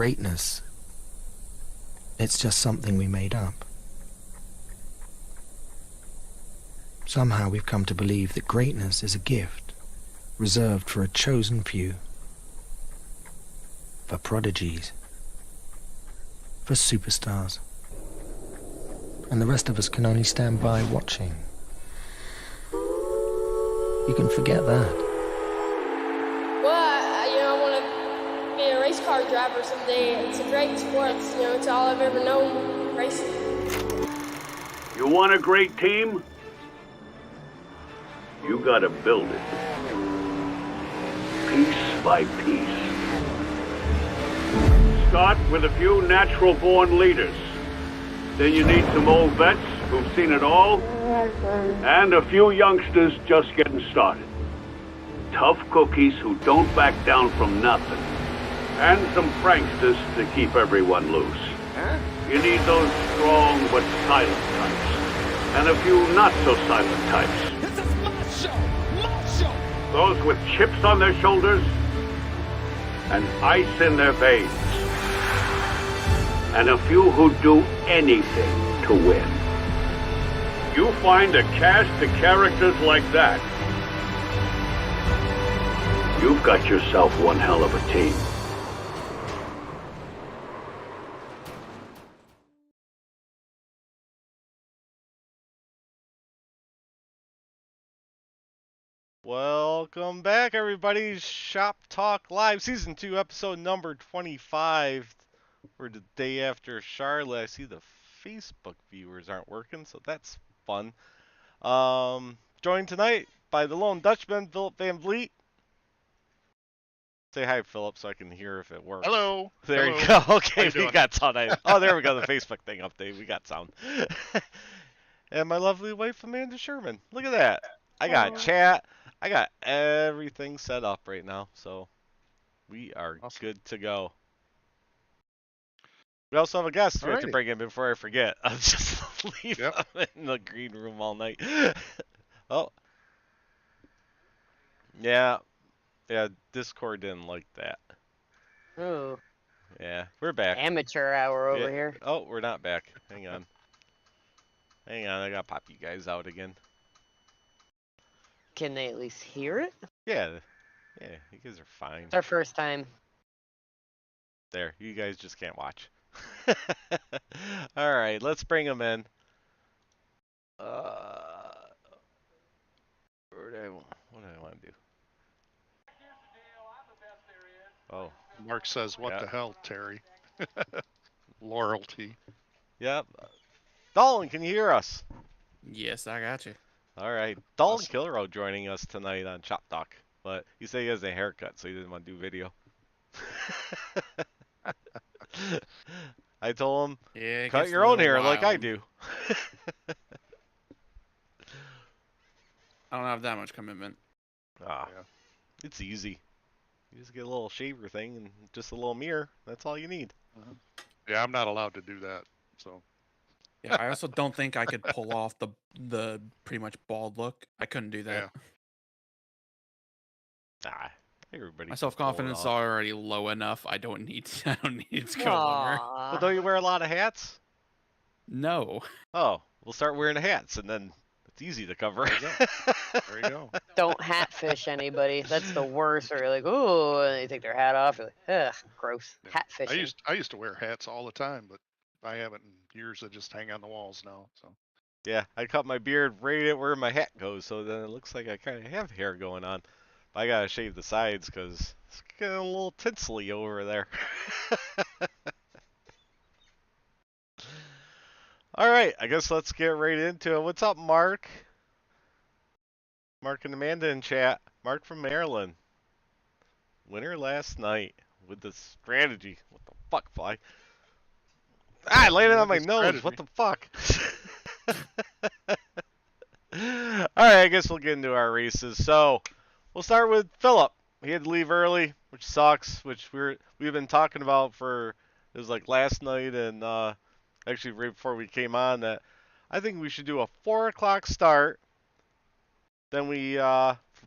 greatness, it's just something we made up. Somehow we've come to believe that greatness is a gift reserved for a chosen few, for prodigies, for superstars, and the rest of us can only stand by watching. You can forget that. I want to be a race car driver someday. It's a great sport. It's all I've ever known, racing. You want a great team? You gotta build it. Piece by piece. Start with a few natural-born leaders. Then you need some old vets who've seen it all, and a few youngsters just getting started. Tough cookies who don't back down from nothing. And some pranksters to keep everyone loose. You need those strong but silent types. And a few not-so-silent types. This is my show! My show! Those with chips on their shoulders and ice in their veins. And a few who do anything to win. You find a cast of characters like that, you've got yourself one hell of a team. Welcome back, everybody. Shop Talk Live, Season 2, Episode number 25. We're the day after Charlotte. I see the Facebook viewers aren't working, so that's fun. Joined tonight by the lone Dutchman, Philip Van Vliet. Say hi, Philip, so I can hear if it works. Hello. There Hello. you go. Okay, you we doing? got sound. Oh, there we go. The Facebook thing update. We got sound. And my lovely wife, Amanda Sherman. Look at that. I got chat. I got everything set up right now, so we are Awesome. good to go. We also have a guest we have to Alrighty. bring in before I forget. I'll just leave Yep. him in the green room all night. Oh. Yeah, Discord didn't like that. Ooh, Yeah, we're back. amateur hour over Yeah. here. Oh, we're not back. Hang on. Hang on, I gotta pop you guys out again. Can they at least hear it? Yeah, you guys are fine. It's our first time. There, you guys just can't watch. Alright, let's bring them in. What do I want to do? Oh, Mark says, what Yeah. the hell, Terry? Loyalty. yep. Dalton, can you hear us? Yes, I got you. Alright, Dalton Awesome. Kilrow joining us tonight on Chop Talk. But he said he has a haircut, so he didn't want to do video. I told him, Yeah, it cut gets your a own little hair like I wild. do. I don't have that much commitment. Ah, Yeah. it's easy. You just get a little shaver thing and just a little mirror. That's all you need. Yeah, I'm not allowed to do that. So Yeah, I also don't think I could pull off the pretty much bald look. I couldn't do that. Ah, everybody. My can self pull it confidence is off. already low enough. I don't need I don't need it to go lower. Aw. Well, don't you wear a lot of hats? No. Oh, we'll start wearing the hats, and then it's easy to cover. there you go. Don't hatfish anybody. That's the worst. Or you're like, ooh, and they take their hat off. You're like, ugh, gross. Yeah. Hatfishing. I used to wear hats all the time, but I haven't in years. I just hang on the walls now. So Yeah, I cut my beard right at where my hat goes, so then it looks like I kind of have hair going on. But I gotta shave the sides because it's getting a little tinsely over there. All right, I guess let's get right into it. What's up, Mark? Mark and Amanda in chat. Mark from Maryland. Winner last night with the strategy. What the fuck, Fly? Ah, I landed on my nose. What the fuck? Alright, I guess we'll get into our races. So, we'll start with Philip. He had to leave early, which sucks, which we've been talking about for, it was like last night and actually right before we came on, that I think we should do a 4 o'clock start. Then we,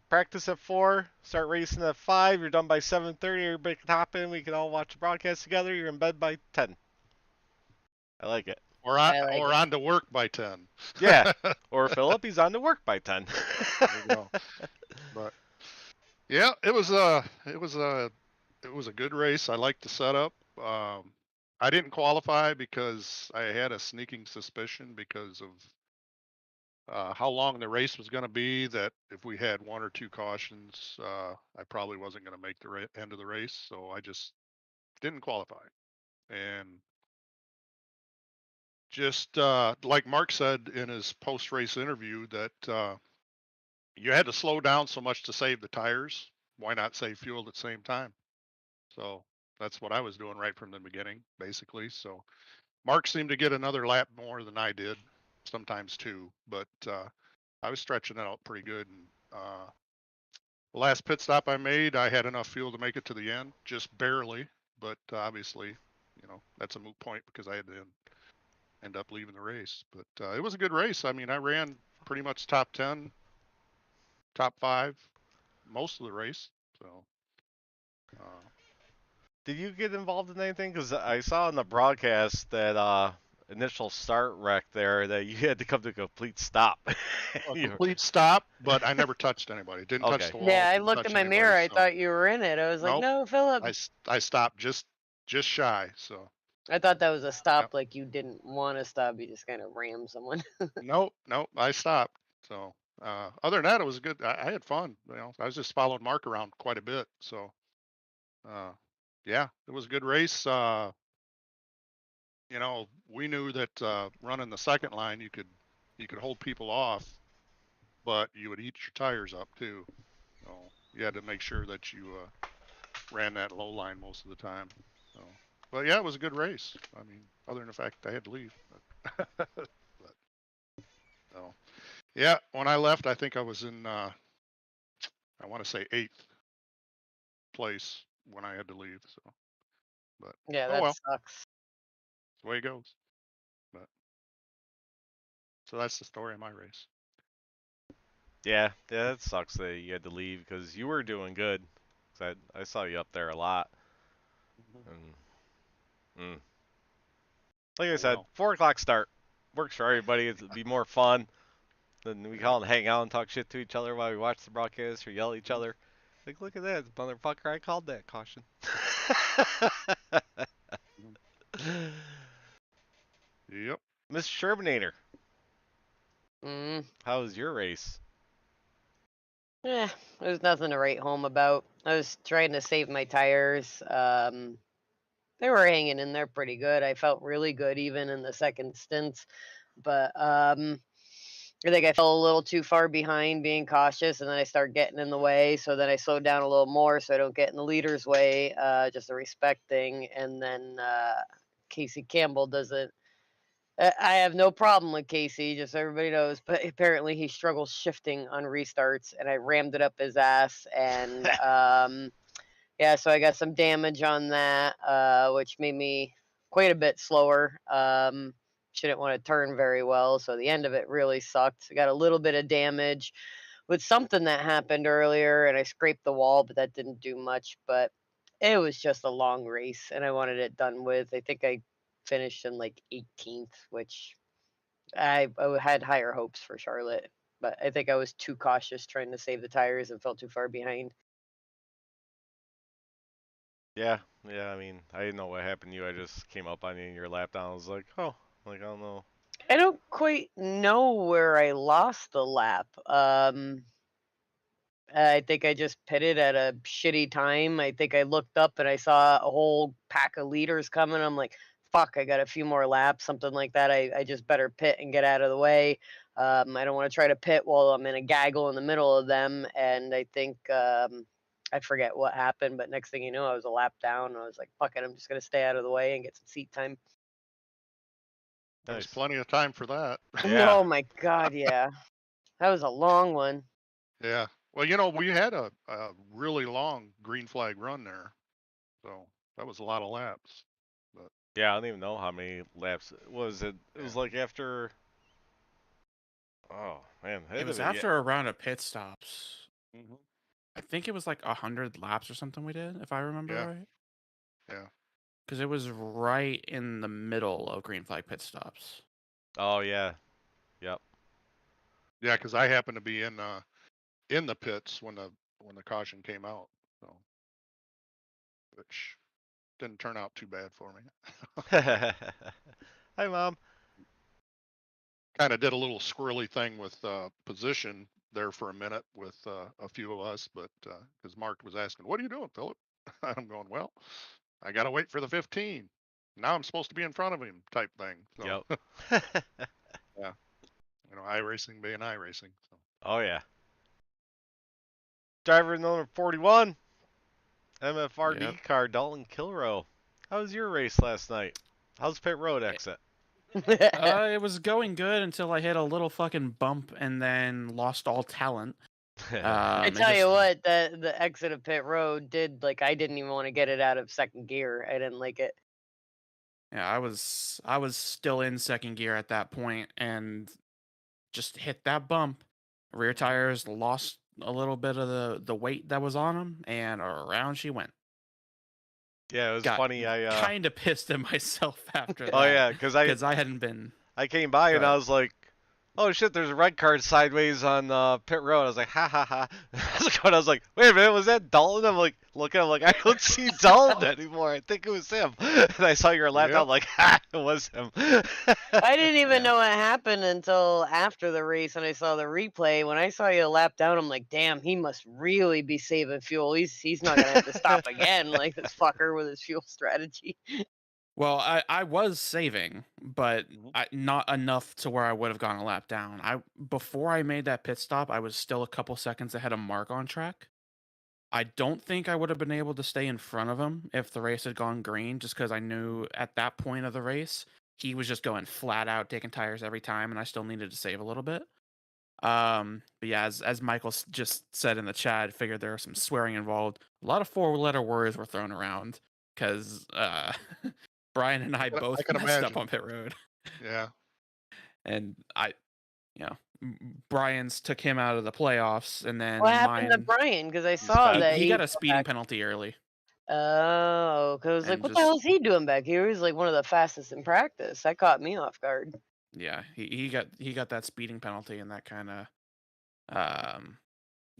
practice at 4, start racing at 5. You're done by 7:30. Everybody can hop in. We can all watch the broadcast together. You're in bed by 10. I like it. Or I like it. on to work by 10. Yeah. Or Philip, he's on to work by 10. There you go. But yeah, it was a good race. I liked the setup. I didn't qualify because I had a sneaking suspicion because of how long the race was going to be, that if we had one or two cautions, I probably wasn't going to make the end of the race. So I just didn't qualify. And just like Mark said in his post-race interview, that you had to slow down so much to save the tires. Why not save fuel at the same time? So that's what I was doing right from the beginning, basically. So Mark seemed to get another lap more than I did, sometimes two, but I was stretching it out pretty good. And the last pit stop I made, I had enough fuel to make it to the end, just barely. But obviously, that's a moot point because I had to end up leaving the race. But it was a good race. I mean, I ran pretty much top 10, top 5 most of the race. So Did you get involved in anything? Because I saw in the broadcast that initial start wreck there that you had to come to a complete stop. a complete stop, but I never touched anybody. Didn't touch Okay. the wall. Yeah, I didn't looked touch in my anybody, mirror. I so- thought you were in it. I was like, Nope. no, Philip. I stopped just shy. So I thought that was a stop, like you didn't want to stop. You just kind of rammed someone. nope, I stopped. So other than that, it was good. I had fun. I was just following Mark around quite a bit. So yeah, it was a good race. We knew that running the second line, you could hold people off, but you would eat your tires up too. So you had to make sure that you ran that low line most of the time. So, but yeah, it was a good race. I mean, other than the fact I had to leave. But so, yeah, when I left, I think I was in, I want to say 8th place when I had to leave. So, but Yeah, oh that well, sucks. it's the way it goes. But so that's the story of my race. Yeah, that sucks that you had to leave because you were doing good. 'Cause I saw you up there a lot. And, like I said, Well. 4 o'clock start. Works for everybody. It'd be more fun. Then we all hang out and talk shit to each other while we watch the broadcast or yell at each other. Like, look at that, motherfucker, I called that caution. Yep. Miss Sherbinator, Mm. how was your race? Yeah, there's nothing to write home about. I was trying to save my tires. They were hanging in there pretty good. I felt really good even in the second stint, but I think I fell a little too far behind being cautious, and then I started getting in the way. So then I slowed down a little more so I don't get in the leader's way, just a respect thing. And then Casey Campbell doesn't. I have no problem with Casey, just so everybody knows, but apparently he struggles shifting on restarts, and I rammed it up his ass. And yeah, so I got some damage on that, which made me quite a bit slower. Shouldn't want to turn very well, so the end of it really sucked. I got a little bit of damage with something that happened earlier, and I scraped the wall, but that didn't do much. But it was just a long race, and I wanted it done with. I think I finished in like 18th, which I had higher hopes for Charlotte, but I think I was too cautious trying to save the tires and felt too far behind. Yeah, I mean, I didn't know what happened to you. I just came up on you in your lap down. I was like, oh, like, I don't know. I don't quite know where I lost the lap. I think I just pitted at a shitty time. I think I looked up and I saw a whole pack of leaders coming. I'm like, fuck, I got a few more laps, something like that. I just better pit and get out of the way. I don't want to try to pit while I'm in a gaggle in the middle of them. And I think I forget what happened, but next thing you know, I was a lap down. And I was like, fuck it, I'm just going to stay out of the way and get some seat time. There's Nice. plenty of time for that. Yeah. Oh my God, yeah. That was a long one. Yeah. Well, we had a really long green flag run there. So that was a lot of laps. But Yeah, I don't even know how many laps was it. It was like after. Oh man, It was after a round of pit stops. Hmm. I think it was like 100 laps or something we did, if I remember Yeah. right. Yeah. Because it was right in the middle of green flag pit stops. Oh yeah. Yep. Yeah, because I happened to be in the pits when the caution came out, so which didn't turn out too bad for me. Hi, Mom. Kind of did a little squirrely thing with position there for a minute with a few of us, but because Mark was asking, "What are you doing, Philip?" I'm going, "Well, I gotta wait for the 15. Now I'm supposed to be in front of him," type thing. So Yep. yeah, iRacing being iRacing. So Oh yeah. Driver number 41, MFRD Yep. car, Dalton Kilrow. How was your race last night? How's pit road exit? It was going good until I hit a little fucking bump and then lost all talent. I And tell you just what, the exit of pit road did, like, I didn't even want to get it out of second gear. I didn't like it. yeah, I was still in second gear at that point and just hit that bump. Rear tires lost a little bit of the weight that was on them, and around she went. Yeah, it was Got funny. kind of pissed at myself after Oh that yeah, because because I hadn't been. I came by Go and I ahead. was like, oh shit, there's a red car sideways on pit road. I was like, ha ha ha. I was like, wait a minute, was that Dalton? I'm like, looking, I'm like, I don't see Dalton anymore. I think it was him. And I saw your lap, yep, I'm like, ha, it was him. I didn't even Yeah. know what happened until after the race, and I saw the replay. When I saw you lap down, I'm like, damn, he must really be saving fuel. He's not gonna have to stop again, like this fucker with his fuel strategy. Well, I was saving, but Mhm. not enough to where I would have gone a lap down. Before I made that pit stop, I was still a couple seconds ahead of Mark on track. I don't think I would have been able to stay in front of him if the race had gone green, just because I knew at that point of the race he was just going flat out taking tires every time, and I still needed to save a little bit. But yeah, as Michael just said in the chat, I figured there was some swearing involved. A lot of four-letter words were thrown around because Brian and I I both can messed up imagine. on pit road, Yeah, and Brian's took him out of the playoffs, and What then happened to mine Brian? Because I He's saw fat. that he he got a fell speeding back. penalty early, Oh, because like, and what the hell just is he doing back here? He's like one of the fastest in practice. That caught me off guard. yeah, he got that speeding penalty, and that um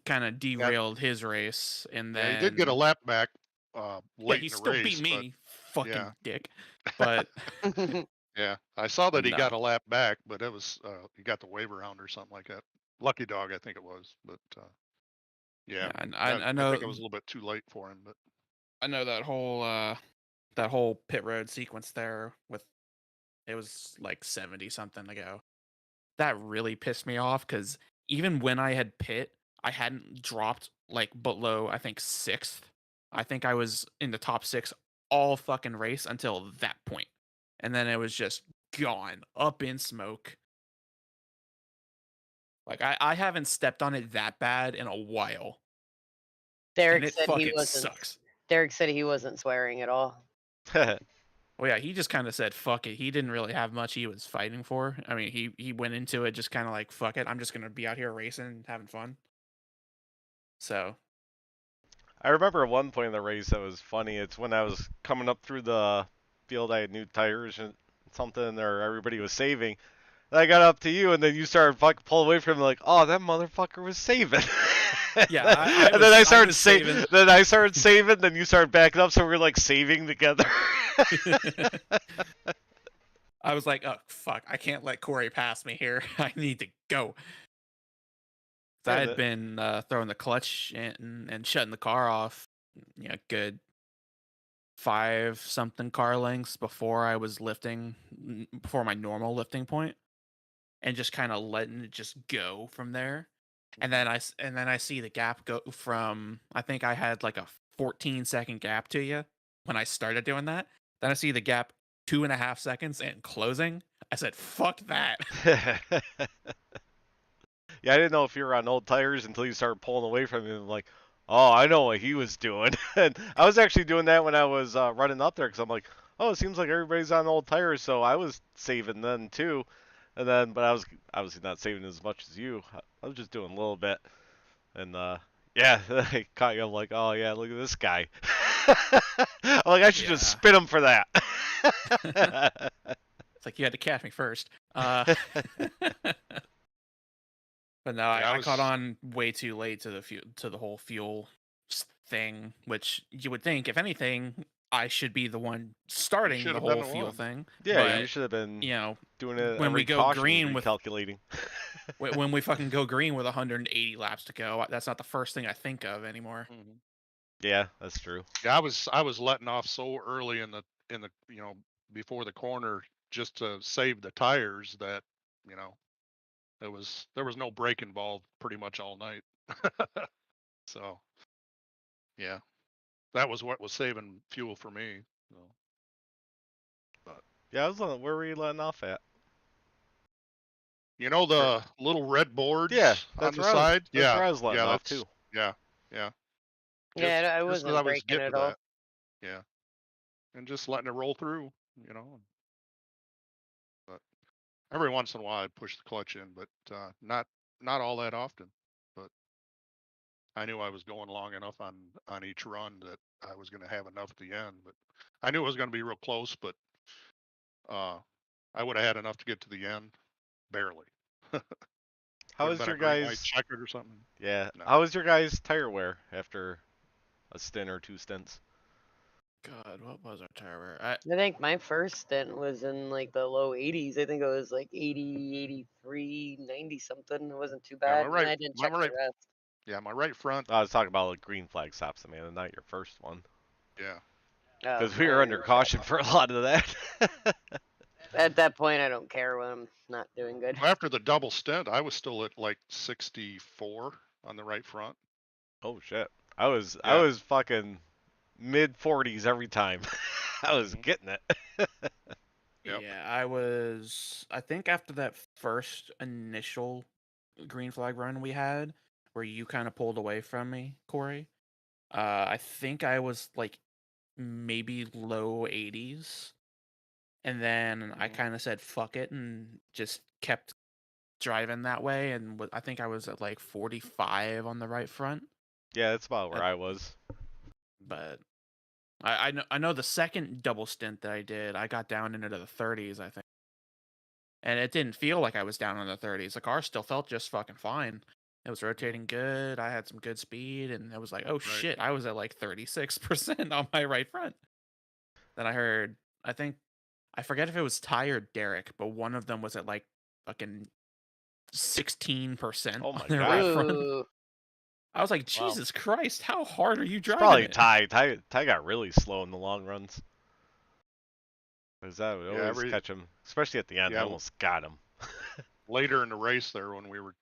kind of yeah, derailed his race, and yeah. He did get a then lap back yeah, late he in the still beat race, but me, yeah, fucking dick, but yeah. I saw that he no. got a lap back, but it was he got the wave around or something like that. Lucky dog, I think it was, but yeah, Yeah, and I I think know it was a little bit too late for him, but that whole pit road sequence there with it was like 70 something to go. That really pissed me off because even when I had pit, I hadn't dropped like below I think sixth. I think I was in the top six all fucking race until that point, and then it was just gone up in smoke. Like I haven't stepped on it that bad in a while, and Derek it said he fucking wasn't. sucks. Derek said he wasn't swearing at all. Well, yeah, he just kind of said fuck it. He didn't really have much he was fighting for. I mean, he went into it just kind of like fuck it. I'm just gonna be out here racing and having fun. So I remember at one point in the race that was funny. It's when I was coming up through the field, I had new tires and something, or everybody was saving. And I got up to you, and then you started fucking pulling away from me, like, oh, that motherfucker was saving. yeah, And then I started saving. Then I started saving. Then you started backing up, so we were like saving together. I was like, oh fuck, I can't let Corey pass me here. I need to go. So I Yeah, had been throwing the clutch and shutting the car off, good 5 something car lengths before I was lifting, before my normal lifting point, and just kind of letting it just go from there. And then I see the gap go from, I think I had like a 14-second gap to you when I started doing that. Then I see the gap 2.5 seconds and closing. I said, "Fuck that." Yeah, I didn't know if you were on old tires until you started pulling away from him. Like, oh, I know what he was doing. And I was actually doing that when I was running up there because I'm like, oh, it seems like everybody's on old tires, so I was saving then too. And then, but I was obviously not saving as much as you. I was just doing a little bit. And Yeah, they caught you. I'm like, oh yeah, look at this guy. I'm like, I should just spin him for that. It's like you had to catch me first. But no, Yeah, I caught on way too late to the whole fuel thing, which you would think, if anything, I should be the one starting should the have been whole the fuel one. thing. Yeah, but you should have been you know, doing it when every we go caution green with recalculating. when we fucking go green with 180 laps to go, that's not the first thing I think of anymore. Mhm. Yeah, that's true. Yeah, I was letting off so early in the before the corner just to save the tires that there was no brake involved pretty much all night. So yeah, that was what was saving fuel for me. So, but Yeah, I was on. Where were you letting off at? the little red boards Yeah, on that's the where I was. side. That's where Yeah, I was letting yeah, off that's too. yeah, yeah. Yeah, I Just as wasn't I was breaking getting at to all. that. Yeah, and just letting it roll through. But every once in a while I push the clutch in, but not all that often. But I knew I was going long enough on each run that I was going to have enough at the end. But I knew it was going to be real close. But I would have had enough to get to the end, barely. How Would have was been your a green light guys? checkered or something. Yeah. No. How was your guys' tire wear after a stint or two stints? God, what was our tire wear? I think my first stint was in like the low 80s. I think it was like 80, 83, 90 something. It wasn't too Yeah, bad. And I didn't check the rest. Yeah, my right front. I was talking about like green flag stops, man, not your first one. Yeah. Because we were under caution for a lot of that. At that point, I don't care when I'm not doing good. After the double stint, I was still at like 64 on the right front. Oh shit! I was Yeah. fucking mid 40s every time. I was getting it. Yep. Yeah, I think after that first initial green flag run we had, where you kind of pulled away from me, Corey, I think I was like maybe low 80s. And then I kind of said fuck it and just kept driving that way. And I think I was at like 45 on the right front. Yeah, that's about where I was. But I know the second double stint that I did, I got down into the 30s, I think. And it didn't feel like I was down in the 30s. The car still felt just fucking fine. It was rotating good. I had some good speed, and it was like, oh shit, I was at like 36% on my right front. Then I heard, I forget if it was Ty or Derek, but one of them was at like fucking 16% Oh my on their God. right front. Ooh. I was like, Jesus Christ, how hard are you It's driving? probably it? Ty got really slow in the long runs. Because that would always catch him, especially at the end. I almost got him. Later in the race there, when we were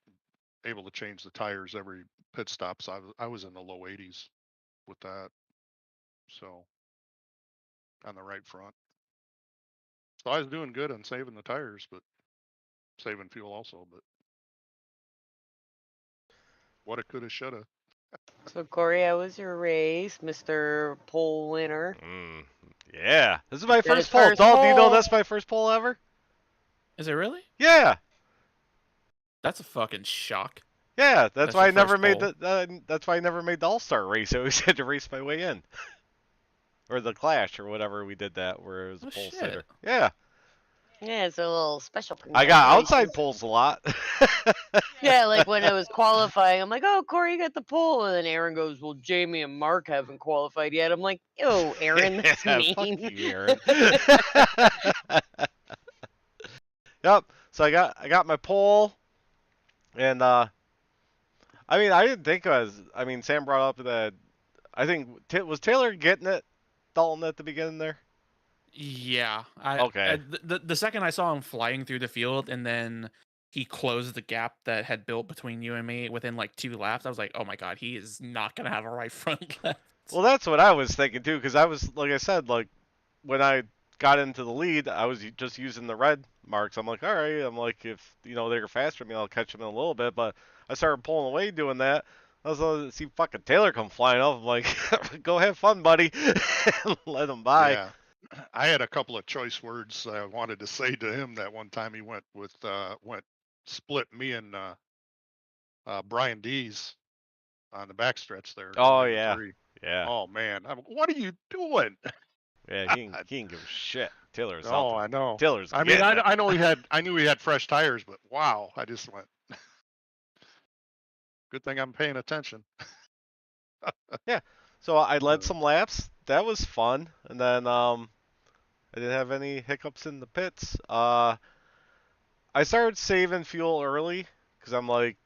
able to change the tires every pit stops, I was in the low 80s with that. So on the right front. So I was doing good on saving the tires, but saving fuel also. But what it coulda, shoulda. So Corey, how was your race, Mr. Pole winner? Yeah, this is my Did his first pole. first Dahl, do you know pole. that's my first pole ever? Is it really? Yeah. That's a fucking shock. Yeah, that's why I your never first made pole. that's why I never made the All-Star race. I always had to race my way in. Or the Clash or whatever we did that where it was a pole sitter. Yeah. Yeah, it's a little special. I got outside poles a lot. Yeah, like when it was qualifying, I'm like, oh, Corey, you got the pole. And then Aaron goes, well, Jamie and Mark haven't qualified yet. I'm like, ew, Aaron, that's mean. Fuck you, Aaron. Yep. So I got my pole, and I mean I didn't think Sam brought up that I think was Taylor getting it, Dalton at the beginning there. Yeah. Okay. The second I saw him flying through the field, and then he closed the gap that had built between you and me within like 2 laps, I was like, oh my god, he is not gonna have a right front left. Well, that's what I was thinking too, because I was, like I said, like when I got into the lead, I was just using the red marks. I'm like, all right. I'm like, if they're faster than me, I'll catch them in a little bit. But I started pulling away doing that. I was like, see fucking Taylor come flying up. I'm like, go have fun, buddy. Let him by. Yeah. I had a couple of choice words I wanted to say to him that one time he went split me and Brian Dees on the backstretch there. Oh, going into yeah. 3. Yeah. Oh man, what are you doing? Yeah, he didn't give a shit. Taylor's out Oh, there. I know. Taylor's I mean, getting it. I knew he had fresh tires, but wow, I just went. Good thing I'm paying attention. Yeah. So I led some laps. That was fun. And then I didn't have any hiccups in the pits. I started saving fuel early because I'm like,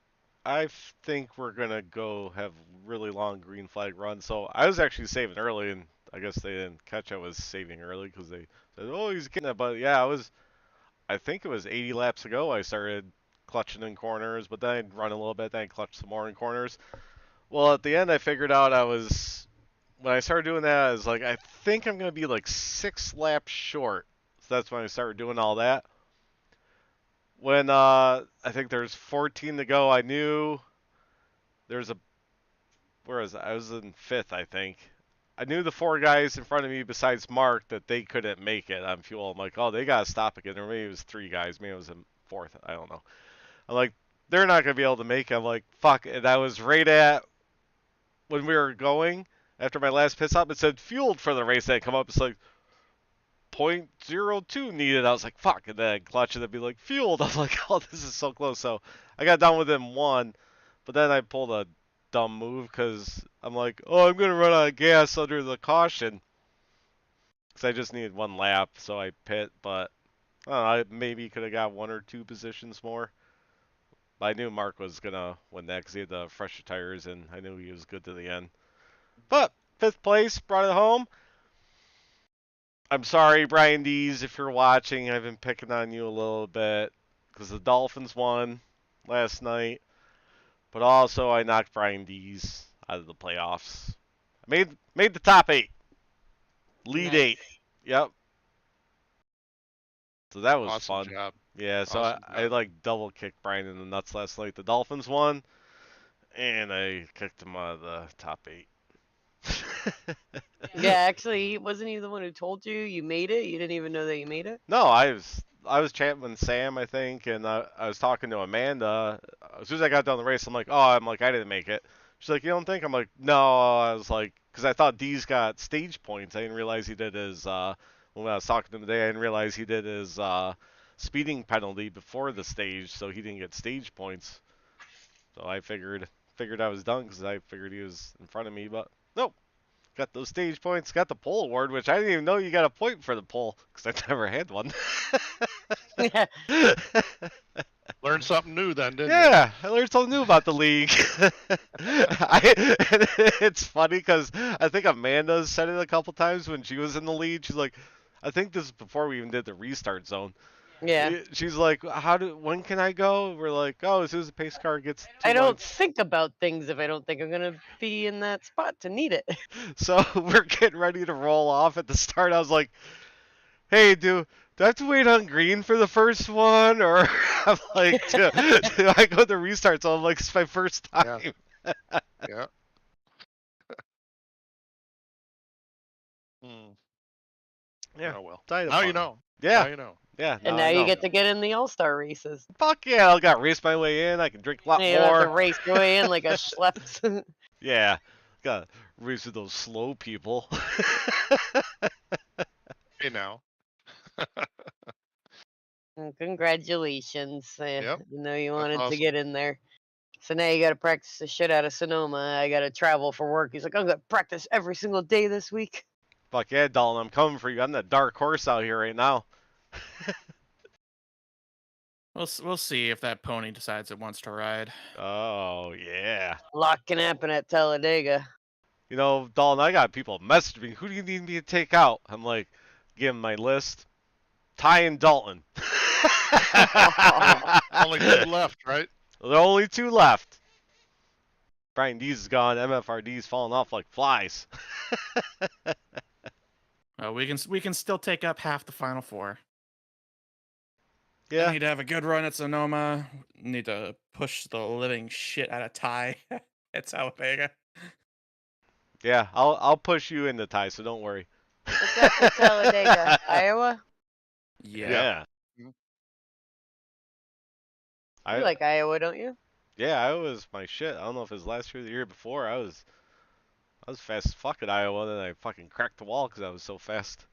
I think we're gonna go have really long green flag runs. So I was actually saving early, and I guess they didn't catch I was saving early because they said, "Oh, he's getting it." But yeah, I was. I think it was 80 laps ago I started clutching in corners, but then I'd run a little bit, then I'd clutch some more in corners. Well, at the end, I figured out I was. When I started doing that, I was like, I think I'm gonna be like 6 laps short. So that's when I started doing all that. When I think there's 14 to go, I knew there's a. Where was I? I was in 5th, I think. I knew the 4 guys in front of me besides Mark that they couldn't make it on fuel. I'm like, oh, they gotta stop again. Or maybe it was 3 guys. Maybe it was in 4th. I don't know. I'm like, they're not gonna be able to make it. I'm like, fuck. And I was right at when we were going after my last pit stop. It said fueled for the race. That come up. It's like 0.02 needed. I was like, fuck. And then clutch and it'd be like fueled. I'm like, oh, this is so close. So I got down within 1, but then I pulled a dumb move because I'm like, oh, I'm gonna run out of gas under the caution because I just needed 1 lap. So I pit, but I don't know. I maybe could have got 1 or 2 positions more. But I knew Mark was gonna win that because he had the fresher tires, and I knew he was good to the end. But 5th place brought it home. I'm sorry, Brian Dees, if you're watching. I've been picking on you a little bit because the Dolphins won last night, but also I knocked Brian Dees out of the playoffs. I made the top 8, lead Nice. 8. Yep. So that was Awesome fun. job. Yeah. So Awesome I job. like double kicked Brian in the nuts last night. The Dolphins won, and I kicked him out of the top 8. Yeah, actually, wasn't he the one who told you you made it? You didn't even know that you made it? No, I was chatting with Sam, I think, and I was talking to Amanda. As soon as I got done the race, I'm like, I didn't make it. She's like, you don't think? I'm like, no. I was like, because I thought D's got stage points. I didn't realize he did his. When I was talking to him today, I didn't realize he did his speeding penalty before the stage, so he didn't get stage points. So I figured I was done because I figured he was in front of me, but nope. Got those stage points, got the pole award, which I didn't even know you got a point for the pole because I never had one. Yeah. Learned something new then, didn't Yeah, I learned something new about the league. It's funny because I think Amanda said it a couple times when she was in the lead. She's like, I think this is before we even did the restart zone. Yeah. She's like, when can I go? We're like, oh, as soon as the pace car gets to I don't think about things if I don't think I'm gonna be in that spot to need it. So we're getting ready to roll off at the start. I was like, hey, do I have to wait on green for the first one? Or I'm like, do I go to restart? So I'm like, it's my first time. Yeah. Yeah. Yeah. Oh well. Died of Now you fun. know. Yeah. Now you know. Yeah. And now now I you know. get to get in the All-Star races. Fuck yeah. I got race my way in. I can drink a lot You don't have to more. race your way in like a schleps. Yeah. Got to race with those slow people. Hey now. Congratulations. Yep. I know you That's wanted to awesome. get in there. So now you got to practice the shit out of Sonoma. I got to travel for work. He's like, I'm going to practice every single day this week. Fuck yeah, Dalton. I'm coming for you. I'm the dark horse out here right now. We'll see if that pony decides it wants to ride. Oh, yeah. A lot can happen at Talladega. You know, Dalton, I got people messaging me. Who do you need me to take out? I'm like, give them my list. Ty and Dalton. Only 2 left, right? There are only 2 left. Brian Dees is gone. MFRD's falling off like flies. We can still take up half the final 4. Yeah. Need to have a good run at Sonoma. Need to push the living shit out of Ty at Talladega. Yeah, I'll push you into Ty, so don't worry. What's that at Talladega? Iowa? Yeah. You like Iowa, don't you? Yeah, Iowa was my shit. I don't know if it was last year or the year before. I was fast as fuck at Iowa, then I fucking cracked the wall because I was so fast.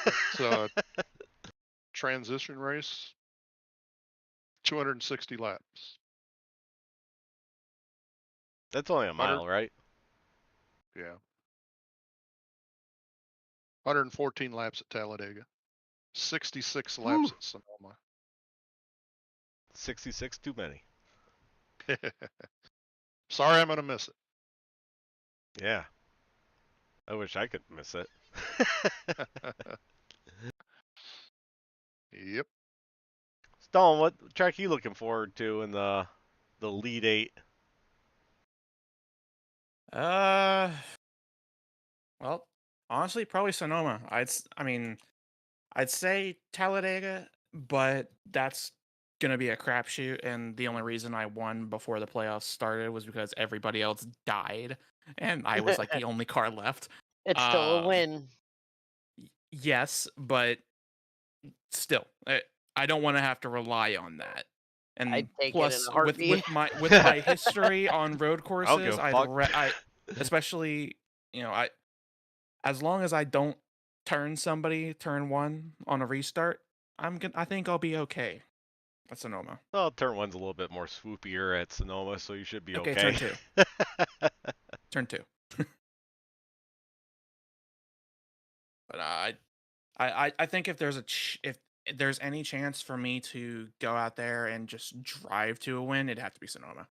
It's a transition race, 260 laps. That's only a mile, right? Yeah. 114 laps at Talladega. 66 laps at Sonoma. 66 too many. Sorry, I'm gonna miss it. Yeah. I wish I could miss it. Yep. Stone, what track are you looking forward to in the lead 8? Well, honestly, probably Sonoma. I'd say Talladega, but that's gonna be a crapshoot. And the only reason I won before the playoffs started was because everybody else died, and I was like the only car left. It's still a win. Yes, but still, I don't want to have to rely on that. And I'd take it in plus, a heartbeat. with my history on road I don't give courses, a fuck. I especially as long as I don't turn turn 1 on a restart, I think I'll be okay at Sonoma. Well, turn 1's a little bit more swoopier at Sonoma, so you should be Okay, okay. turn 2. Turn 2. But I think if there's if there's any chance for me to go out there and just drive to a win, it'd have to be Sonoma.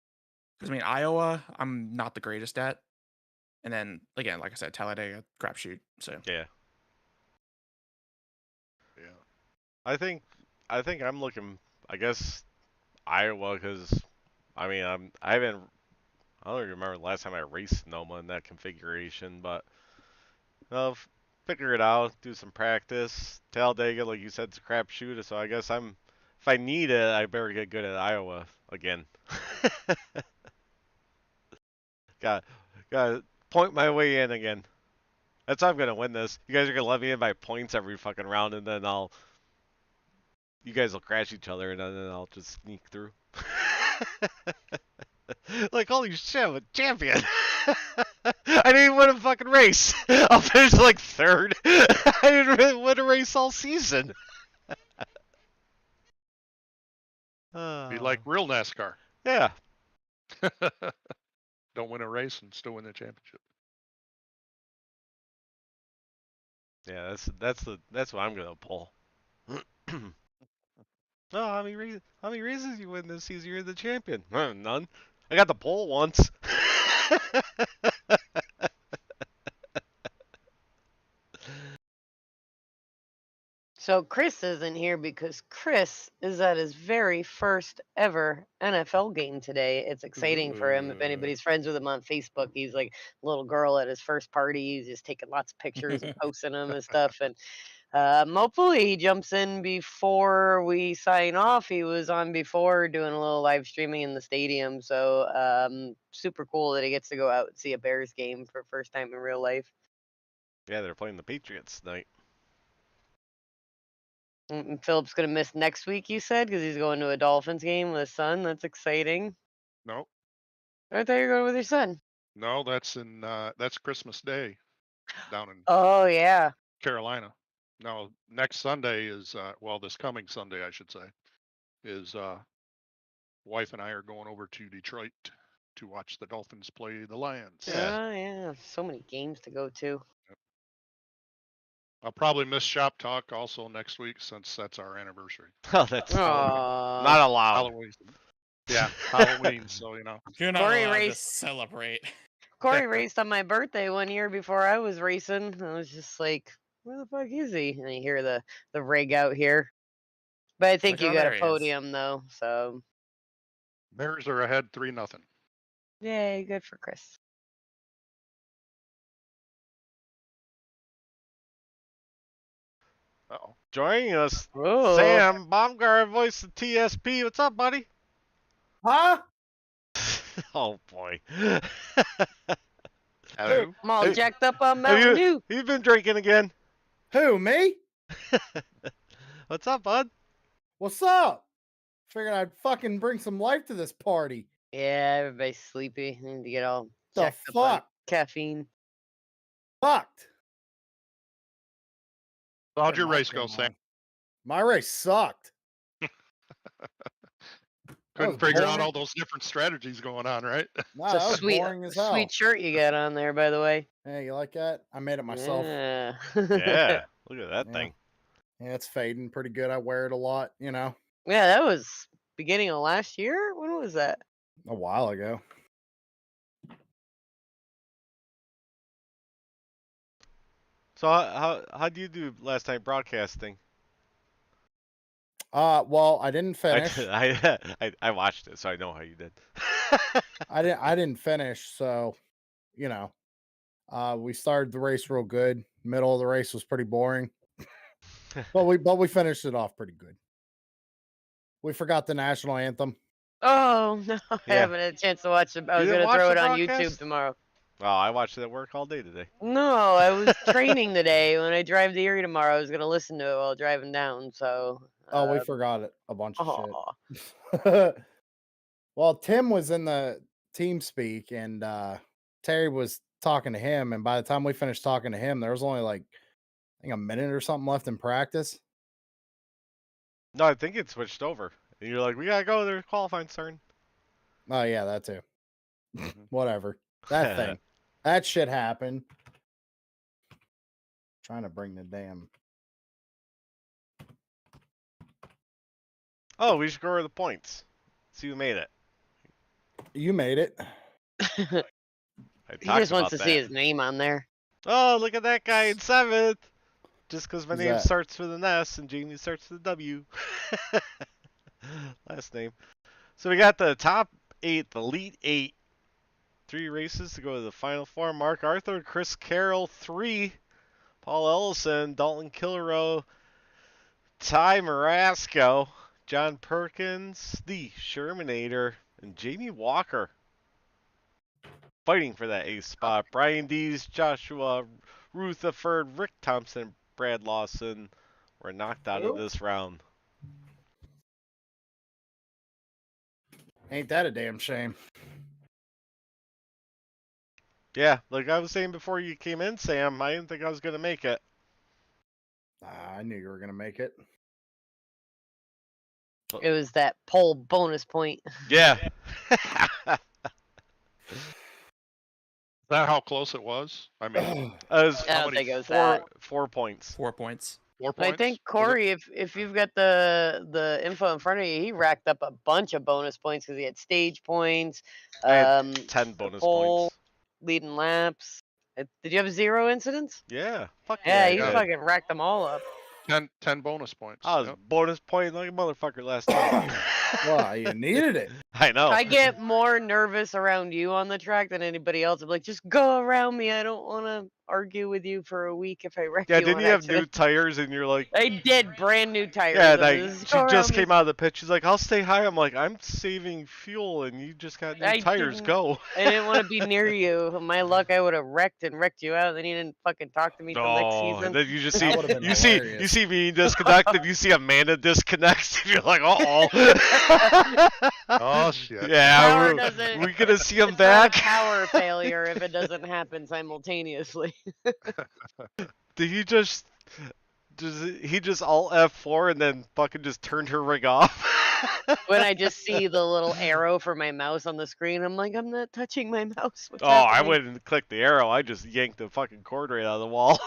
Because I mean, Iowa, I'm not the greatest at, and then again, like I said, Talladega, crapshoot. So Yeah. Yeah. I think I'm looking, I guess, Iowa, because I mean I don't even remember the last time I raced Sonoma in that configuration, but I'll figure it out, do some practice. Talladega, like you said, it's a crapshoot, so I guess if I need it, I better get good at Iowa again. got to point my way in again. That's how I'm gonna win this. You guys are gonna let me in by points every fucking round, and then you guys will crash each other, and then I'll just sneak through. Like, holy shit, I'm a champion. I didn't even win a fucking race. I'll finish like 3rd. I didn't really win a race all season. Be like real NASCAR. Yeah. Don't win a race and still win the championship. Yeah, that's what I'm gonna pull. Oh, how many races you win this season? You're the champion. None. I got the pole once. So Chris isn't here because Chris is at his very first ever NFL game today. It's exciting for him. If anybody's friends with him on Facebook, he's like a little girl at his first party. He's just taking lots of pictures and posting them and stuff. And hopefully he jumps in before we sign off. He was on before doing a little live streaming in the stadium. So super cool that he gets to go out and see a Bears game for first time in real life. Yeah, they're playing the Patriots tonight. And Philip's gonna miss next week, you said, because he's going to a Dolphins game with his son. That's exciting. No, I thought you were going with your son. no, that's Christmas Day down in Oh yeah. Carolina. No, next Sunday is this coming Sunday, I should say, is wife and I are going over to Detroit to watch the Dolphins play the Lions. Yeah. Oh yeah. So many games to go to. I'll probably miss Shop Talk also next week since that's our anniversary. Oh, that's Aw. not allowed. Halloween. Yeah, Halloween. So you're not Corey allowed to raced- celebrate. Corey raced on my birthday one year before I was racing. I was just like, where the fuck is he? And you hear the rig out here. But I think Like, you oh, got there a he is. podium though, so Bears are ahead 3-0. yay, good for Chris. Uh-oh. Joining us, Whoa. Sam Baumgart, voice of TSP. What's up, buddy? Huh? Oh boy. Hello. I'm all Hey, jacked up on Have Mountain Dew. you been drinking again? Who, me? What's up, bud? What's up? Figured I'd fucking bring some life to this party. Yeah, everybody's sleepy. I need to get all The checked up on fuck? caffeine. Fucked. How'd Had your my race go, thing Sam? on. My race sucked. That was Couldn't figure out boring. all those different strategies going on, right? No, It's that a was sweet, boring as hell. sweet shirt you got on there, by the way. Hey, you like that? I made it myself. Yeah. Yeah, look at that Yeah. thing. Yeah, it's fading pretty good. I wear it a lot, Yeah, that was beginning of last year. When was that? a while ago. So how do you do last night broadcasting? Well, I didn't finish. I watched it, so I know how you did. I didn't finish, so we started the race real good. Middle of the race was pretty boring. But we finished it off pretty good. We forgot the national anthem. Oh no, I Yeah. haven't had a chance to watch it. I You was didn't gonna watch throw the it on broadcast? YouTube tomorrow. Oh, I watched it at work all day today. No, I was training today. When I drive to Erie tomorrow, I was gonna listen to it while driving down. So. Oh, we forgot it. A bunch of Aw. shit. Well, Tim was in the team speak and Terry was talking to him, and by the time we finished talking to him, there was only like I think a minute or something left in practice. No, I think it switched over. And you're like, we gotta go. There's qualifying starting. Oh yeah, that too. Whatever. That thing. That shit happened. Trying to bring the damn. Oh, we should go over the points. See who made it. You made it. He I talked just wants about to that. see his name on there. Oh, look at that guy in 7th. Just because my Who's name that? starts with an S and Jamie starts with a W. Last name. So we got the top 8, the elite 8. 3 races to go to the final 4. Mark Arthur, Chris Carroll, 3. Paul Ellison, Dalton Killrow, Ty Marasco, John Perkins, the Shermanator, and Jamie Walker fighting for that ace spot. Brian Dees, Joshua Rutherford, Rick Thompson, Brad Lawson were knocked out of this round. Ain't that a damn shame? Yeah, like I was saying before you came in, Sam, I didn't think I was going to make it. I knew you were gonna make it. It was that pole bonus point. Yeah. Is that how close it was? I mean, It was I don't think it was that. 4 points. 4 points. 4 points? I think Was it- Corey, if you've got the info in front of you, he racked up a bunch of bonus points because he had stage points, I had 10 bonus pole, points. leading laps. Did you have 0 incidents? Yeah. Fuck Yeah, I you did. fucking racked them all up. 10 bonus points. I was Yep. bonus point like a motherfucker last time. Well, you needed it. I know. I get more nervous around you on the track than anybody else. I'm like, just go around me. I don't want to argue with you for a week if I wreck Yeah, you. didn't on you have new accident. tires and you're like, I did brand new tires. yeah, I'm like just, she "Go just around me." came out of the pit. She's like, I'll stay high. I'm like, I'm saving fuel and you just got new I tires. didn't- Go. I didn't want to be near you. My luck, I would have wrecked you out. Then you didn't fucking talk to me till next Oh, season. and then you just That see would've been you see hilarious. me disconnect and you see Amanda disconnects and you're like, uh-oh. Oh, shit. Power Yeah, doesn't- we're gonna see him It's not a back. power failure if it doesn't happen simultaneously. Did he just alt F4 and then fucking just turned her rig off? When I just see the little arrow for my mouse on the screen, I'm like, I'm not touching my mouse. What's Oh, I happening? wouldn't click the arrow. I just yanked the fucking cord right out of the wall.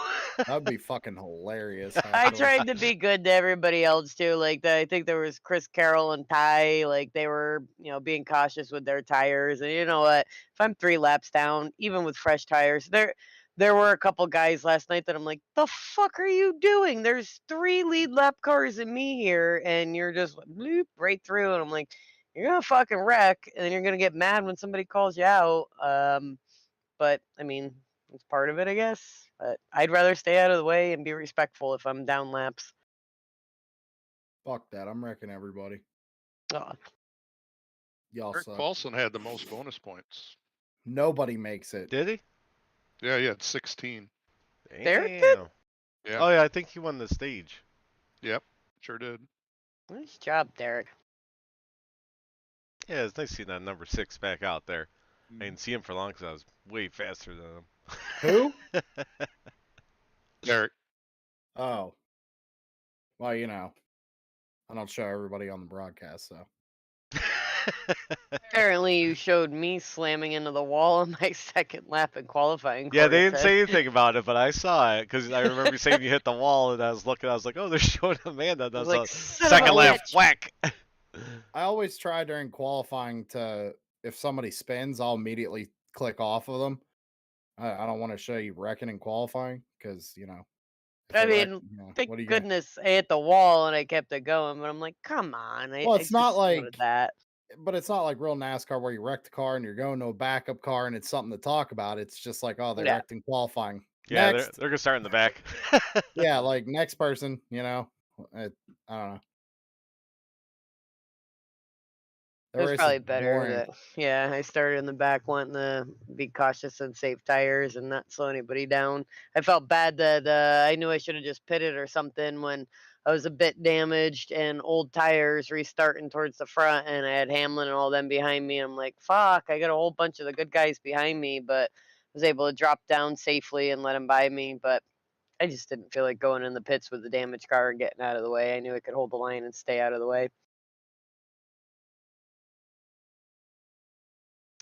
That'd be fucking hilarious. I actually. tried to be good to everybody else too. Like I think there was Chris Carroll and Ty. Like they were, being cautious with their tires. And you know what? If I'm 3 laps down, even with fresh tires, there were a couple guys last night that I'm like, the fuck are you doing? There's 3 lead lap cars and me here, and you're just bloop right through. And I'm like, you're gonna fucking wreck, and then you're gonna get mad when somebody calls you out. But I mean, it's part of it, I guess. But I'd rather stay out of the way and be respectful if I'm down laps. Fuck that. I'm wrecking everybody. Oh, Y'all Rick suck. Paulson had the most bonus points. Nobody makes it. Did he? Yeah, he had 16. Derek did? Damn. Yeah. Oh yeah, I think he won the stage. Yep, sure did. nice job, Derek. Yeah, it's nice seeing that number 6 back out there. I didn't see him for long because I was way faster than him. Who? Derek. Oh. Well, you know, I don't show everybody on the broadcast, so. Apparently, you showed me slamming into the wall on my second lap in qualifying. Yeah, Corey they didn't said. say anything about it, but I saw it because I remember you saying you hit the wall, and I was looking. I was like, "Oh, they're showing Amanda." That's like, a "Son of second a lap bitch." whack. I always try during qualifying to, if somebody spins, I'll immediately click off of them. I don't want to show you wrecking in qualifying because, you know. if I they wreck, mean, you know, thank what are you going to. goodness I hit the wall and I kept it going. But I'm like, come on, Well, I it's not just wanted like. that. But it's not like real NASCAR where you wreck the car and you're going to a backup car and it's something to talk about. It's just like, oh, they Yeah. wrecked in qualifying. Yeah, Next. they're gonna start in the back. Yeah, like next person, you know. I don't know. The It was race is probably better boring. that, yeah, I started in the back wanting to be cautious and save tires and not slow anybody down. I felt bad that I knew I should have just pitted or something when I was a bit damaged and old tires restarting towards the front, and I had Hamlin and all them behind me. I'm like, fuck, I got a whole bunch of the good guys behind me, but was able to drop down safely and let them by me. But I just didn't feel like going in the pits with the damaged car and getting out of the way. I knew I could hold the line and stay out of the way.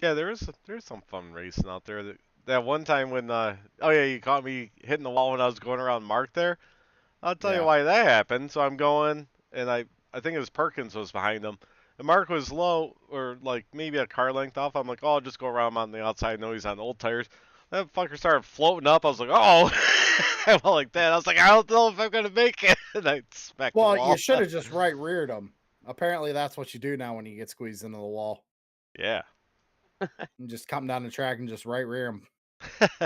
Yeah, there's some fun racing out there. That one time when oh yeah, you caught me hitting the wall when I was going around Mark there. I'll tell you Yeah. why that happened. So I'm going, and I think it was Perkins was behind him. And Mark was low, or like maybe a car length off. I'm like, oh, I'll just go around him on the outside. I know he's on old tires. That fucker started floating up. I was like, oh, I went like that. I was like, I don't know if I'm gonna make it. And I smacked the Well, wall. you should have just right reared them. Apparently, that's what you do now when you get squeezed into the wall. Yeah. You just come down the track and just right rear him.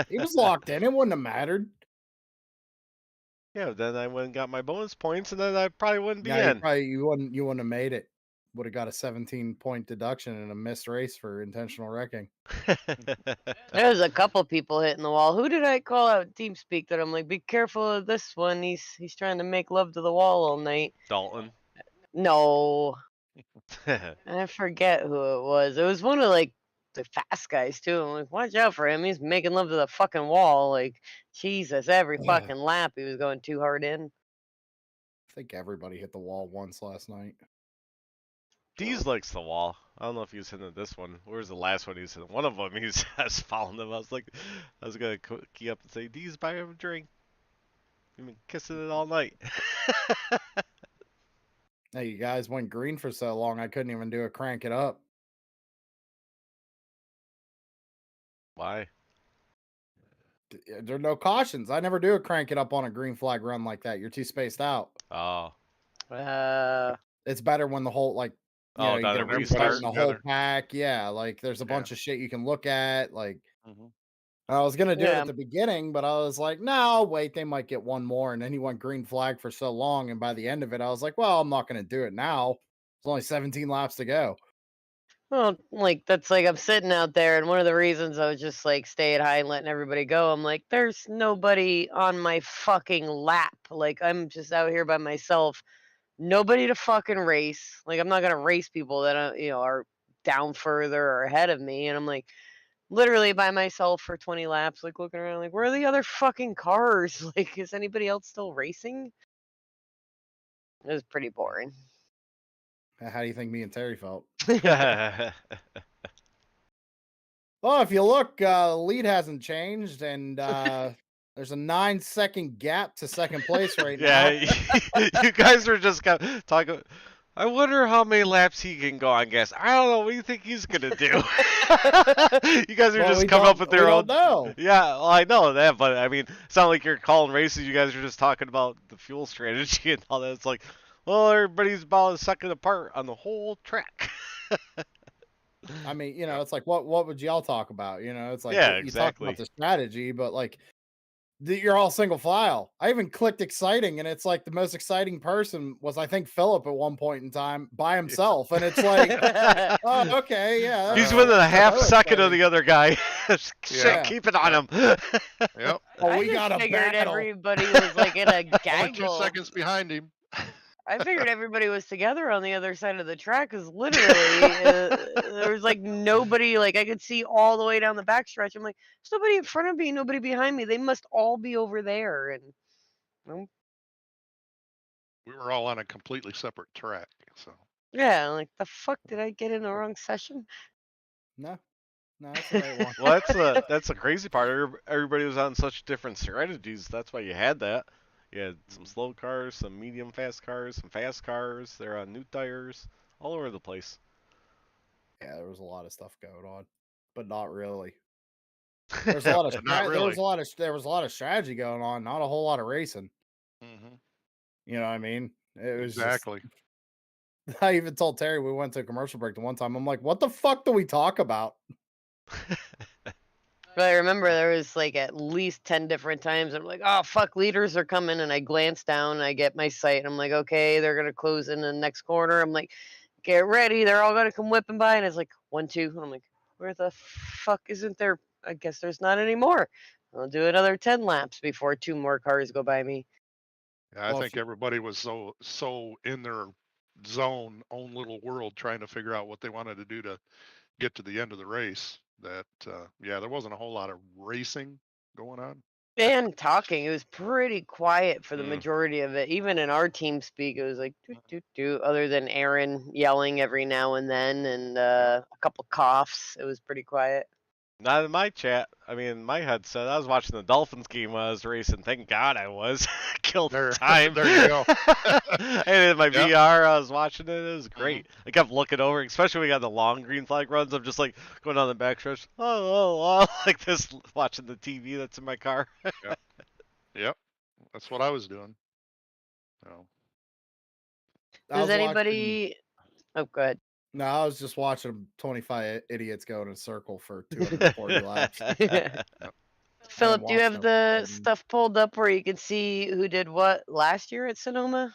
He was locked in. It wouldn't have mattered. Yeah, then I went and got my bonus points, and then I probably wouldn't be Yeah, in. you wouldn't have made it. Would have got a 17-point deduction and a missed race for intentional wrecking. There was a couple people hitting the wall. Who did I call out TeamSpeak that I'm like, be careful of this one. He's trying to make love to the wall all night. Dalton. No, I forget who it was. It was one of like the fast guys too. I'm like, watch out for him. He's making love to the fucking wall. Like, Jesus, every fucking lap he was going too hard in. I think everybody hit the wall once last night. Deez likes the wall. I don't know if he was hitting this one. Where's the last one he was hitting? One of them, he's just following them. I was gonna key up and say, Deez, buy him a drink. You've been kissing it all night. Hey, you guys went green for so long, I couldn't even do a crank it up. Why? There are no cautions. I never do a crank it up on a green flag run like that. You're too spaced out. Oh. It's better when the whole you Oh, you down get a everybody restart. in the whole pack. Yeah, like there's a bunch of shit you can look at. Like I was gonna do it at the beginning, but I was like, no, wait, they might get one more. And then he went green flag for so long, and by the end of it, I was like, well, I'm not gonna do it now. There's only 17 laps to go. Well, like that's like I'm sitting out there, and one of the reasons I was just like staying high and letting everybody go. I'm like, there's nobody on my fucking lap. Like I'm just out here by myself. Nobody to fucking race. Like I'm not gonna race people that are down further or ahead of me. And I'm like literally by myself for 20 laps, like looking around, like where are the other fucking cars? Like is anybody else still racing? It was pretty boring. How do you think me and Terry felt? Yeah, Well, if you look, the lead hasn't changed, and there's a 9-second gap to second place right now. you guys are just talking. I wonder how many laps he can go on gas. I don't know. What do you think he's gonna do? You guys are just coming up with their own. No. Yeah, well, I know that, but I mean, it's not like you're calling races. You guys are just talking about the fuel strategy and all that. It's like, well, everybody's about a second apart on the whole track. I mean, it's like what would y'all talk about? It's like Yeah, you talk exactly. about the strategy, but like you're all single file. I even clicked exciting, and it's like the most exciting person was I think Philip at one point in time by himself, and it's like, oh, okay, yeah. He's within a half second of exciting. the other guy. Shit, keep it on him. Yep. Oh, I we just got a figured battle. everybody was like in a Only 2 gaggle. seconds behind him. I figured everybody was together on the other side of the track because literally there was like nobody. Like I could see all the way down the backstretch. I'm like, there's nobody in front of me, nobody behind me. They must all be over there. And well, We were all on a completely separate track. So yeah, like the fuck did I get in the wrong session? No, that's the right one. Well, that's the crazy part. Everybody was on such different strategies. That's why you had that. You had some slow cars, some medium fast cars, some fast cars. They're on new tires, all over the place. Yeah, there was a lot of stuff going on, but not really. There's a lot of but not there was really. there was a lot of strategy going on, not a whole lot of racing. Hmm. You know what I mean? It was just. Exactly. I even told Terry we went to a commercial break the one time. I'm like, what the fuck do we talk about? But I remember there was like at least 10 different times. I'm like, oh fuck, leaders are coming, and I glance down, and I get my sight, and I'm like, okay, they're gonna close in the next corner. I'm like, get ready, they're all gonna come whipping by, and it's like 1, 2. And I'm like, where the fuck isn't there? I guess there's not any more. I'll do another 10 laps before 2 more cars go by me. Yeah, I Well, think everybody was so in their own little world, trying to figure out what they wanted to do to get to the end of the race. That yeah, there wasn't a whole lot of racing going on. And talking, it was pretty quiet for the Mm. majority of it. Even in our team speak, it was like doo doo doo. Other than Aaron yelling every now and then, and a couple coughs, it was pretty quiet. Not in my chat. I mean, my headset. I was watching the Dolphins game while I was racing. Thank God I was. Killed There, time. there you go. And in my Yep. VR, I was watching it. It was great. I kept looking over, especially when we got the long green flag runs. I'm just like going down the backstretch, like this, watching the TV that's in my car. Yep, that's what I was doing. So, I Does was watching. anybody? Oh, go ahead. No, I was just watching 25 idiots go in a circle for 240 laps. Philip, do you watched have them. the stuff pulled up where you can see who did what last year at Sonoma?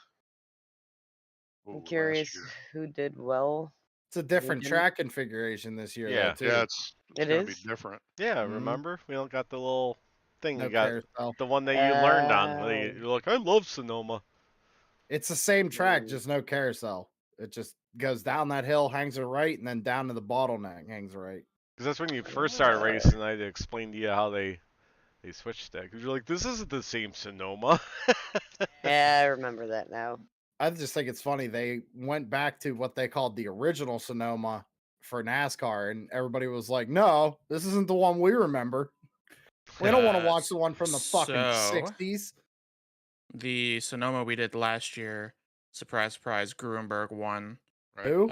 ooh, I'm last curious year. who did well. It's a different didn't- track configuration this year, Yeah. though, too. Yeah, it's It gonna be is? different. Yeah, Mhm. remember? We don't got the little thing. No You got carousel. the one that you learned on. Oh. You're like, I love Sonoma. It's the same track, Mm. just no carousel. It just goes down that hill, hangs a right, and then down to the bottleneck, hangs a right. Because that's when you first started racing. I had to explain to you how they switched that. Because you're like, this isn't the same Sonoma. Yeah, I remember that now. I just think it's funny. They went back to what they called the original Sonoma for NASCAR, and everybody was like, no, this isn't the one we remember. We don't want to watch the one from the fucking So- 60s. The Sonoma we did last year, surprise, surprise, Gruenberg won. Right. Who?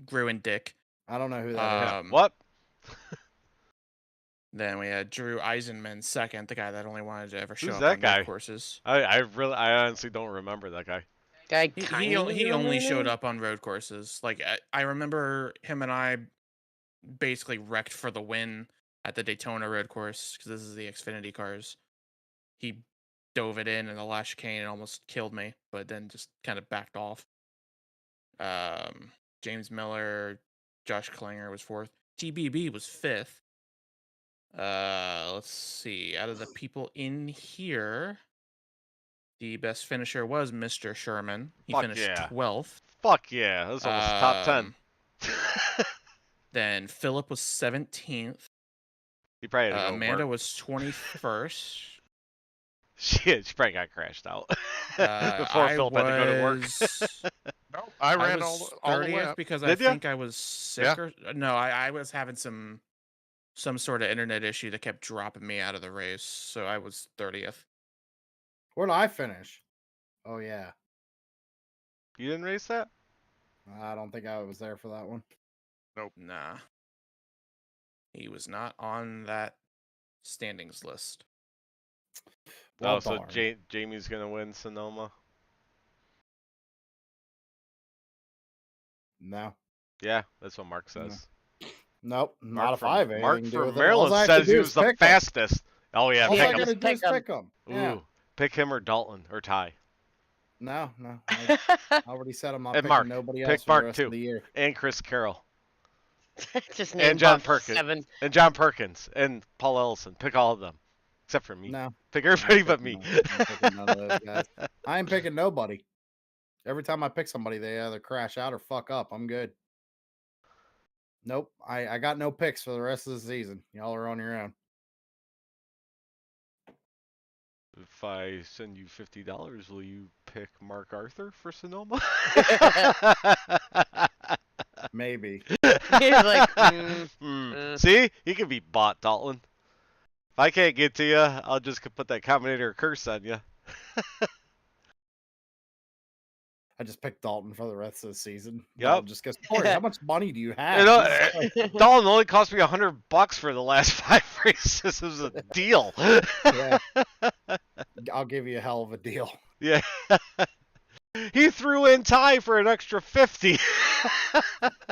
Gruen Dick. I don't know who that is. What? Then we had Drew Eisenman second, the guy that only wanted to ever show Who's up that on road guy? courses. I honestly don't remember that guy. He only showed up on road courses. Like I remember him and I basically wrecked for the win at the Daytona road course because this is the Xfinity cars. He dove it in the last chicane and almost killed me, but then just kind of backed off. James Miller, Josh Klinger was fourth. TBB was fifth. Let's see. Out of the people in here, the best finisher was Mr. Sherman. He Fuck finished yeah. 12th. Fuck yeah, that's almost top 10. Then Philip was 17th. He probably had to go Amanda work. was 21st. Shit, she probably got crashed out before I Philip had to go to work. No, I ran was all the way 30th up. because I Did ya? think I was sick Yeah. or no, I was having some sort of internet issue that kept dropping me out of the race, so I was 30th. Where did I finish? Oh, yeah. You didn't race that? I don't think I was there for that one. Nah. He was not on that standings list. Well, Oh, so darn. Jamie's gonna win Sonoma? No. Yeah, that's what Mark says. Nope. Mark Not if from, I have anything Mark to do from with it. Maryland All I have to says do he is was the pick 'em. fastest. Oh yeah, All pick I him. gotta do is Pick 'em. pick them. Yeah. Ooh, pick him or Dalton or Ty No. I already said I'm not And picking Mark. nobody Pick else for Mark the rest too. of the year. and Chris Carroll Just and name John off Perkins 7. and John Perkins and Paul Ellison. Pick all of them except for me. No. Pick everybody I'm but picking me. I'm picking none of those guys. I ain't picking nobody. Every time I pick somebody, they either crash out or fuck up. I'm good. Nope. I got no picks for the rest of the season. Y'all are on your own. If I send you $50, will you pick Mark Arthur for Sonoma? Maybe. He's like, See? He can be bought, Dalton. If I can't get to you, I'll just put that Combinator curse on you. I just picked Dalton for the rest of the season. Yep. Dalton just goes, Corey, how much money do you have? You know, Jesus Christ. Dalton only cost me $100 for the last 5 races. This was a deal. Yeah. I'll give you a hell of a deal. Yeah. He threw in Ty for an extra 50.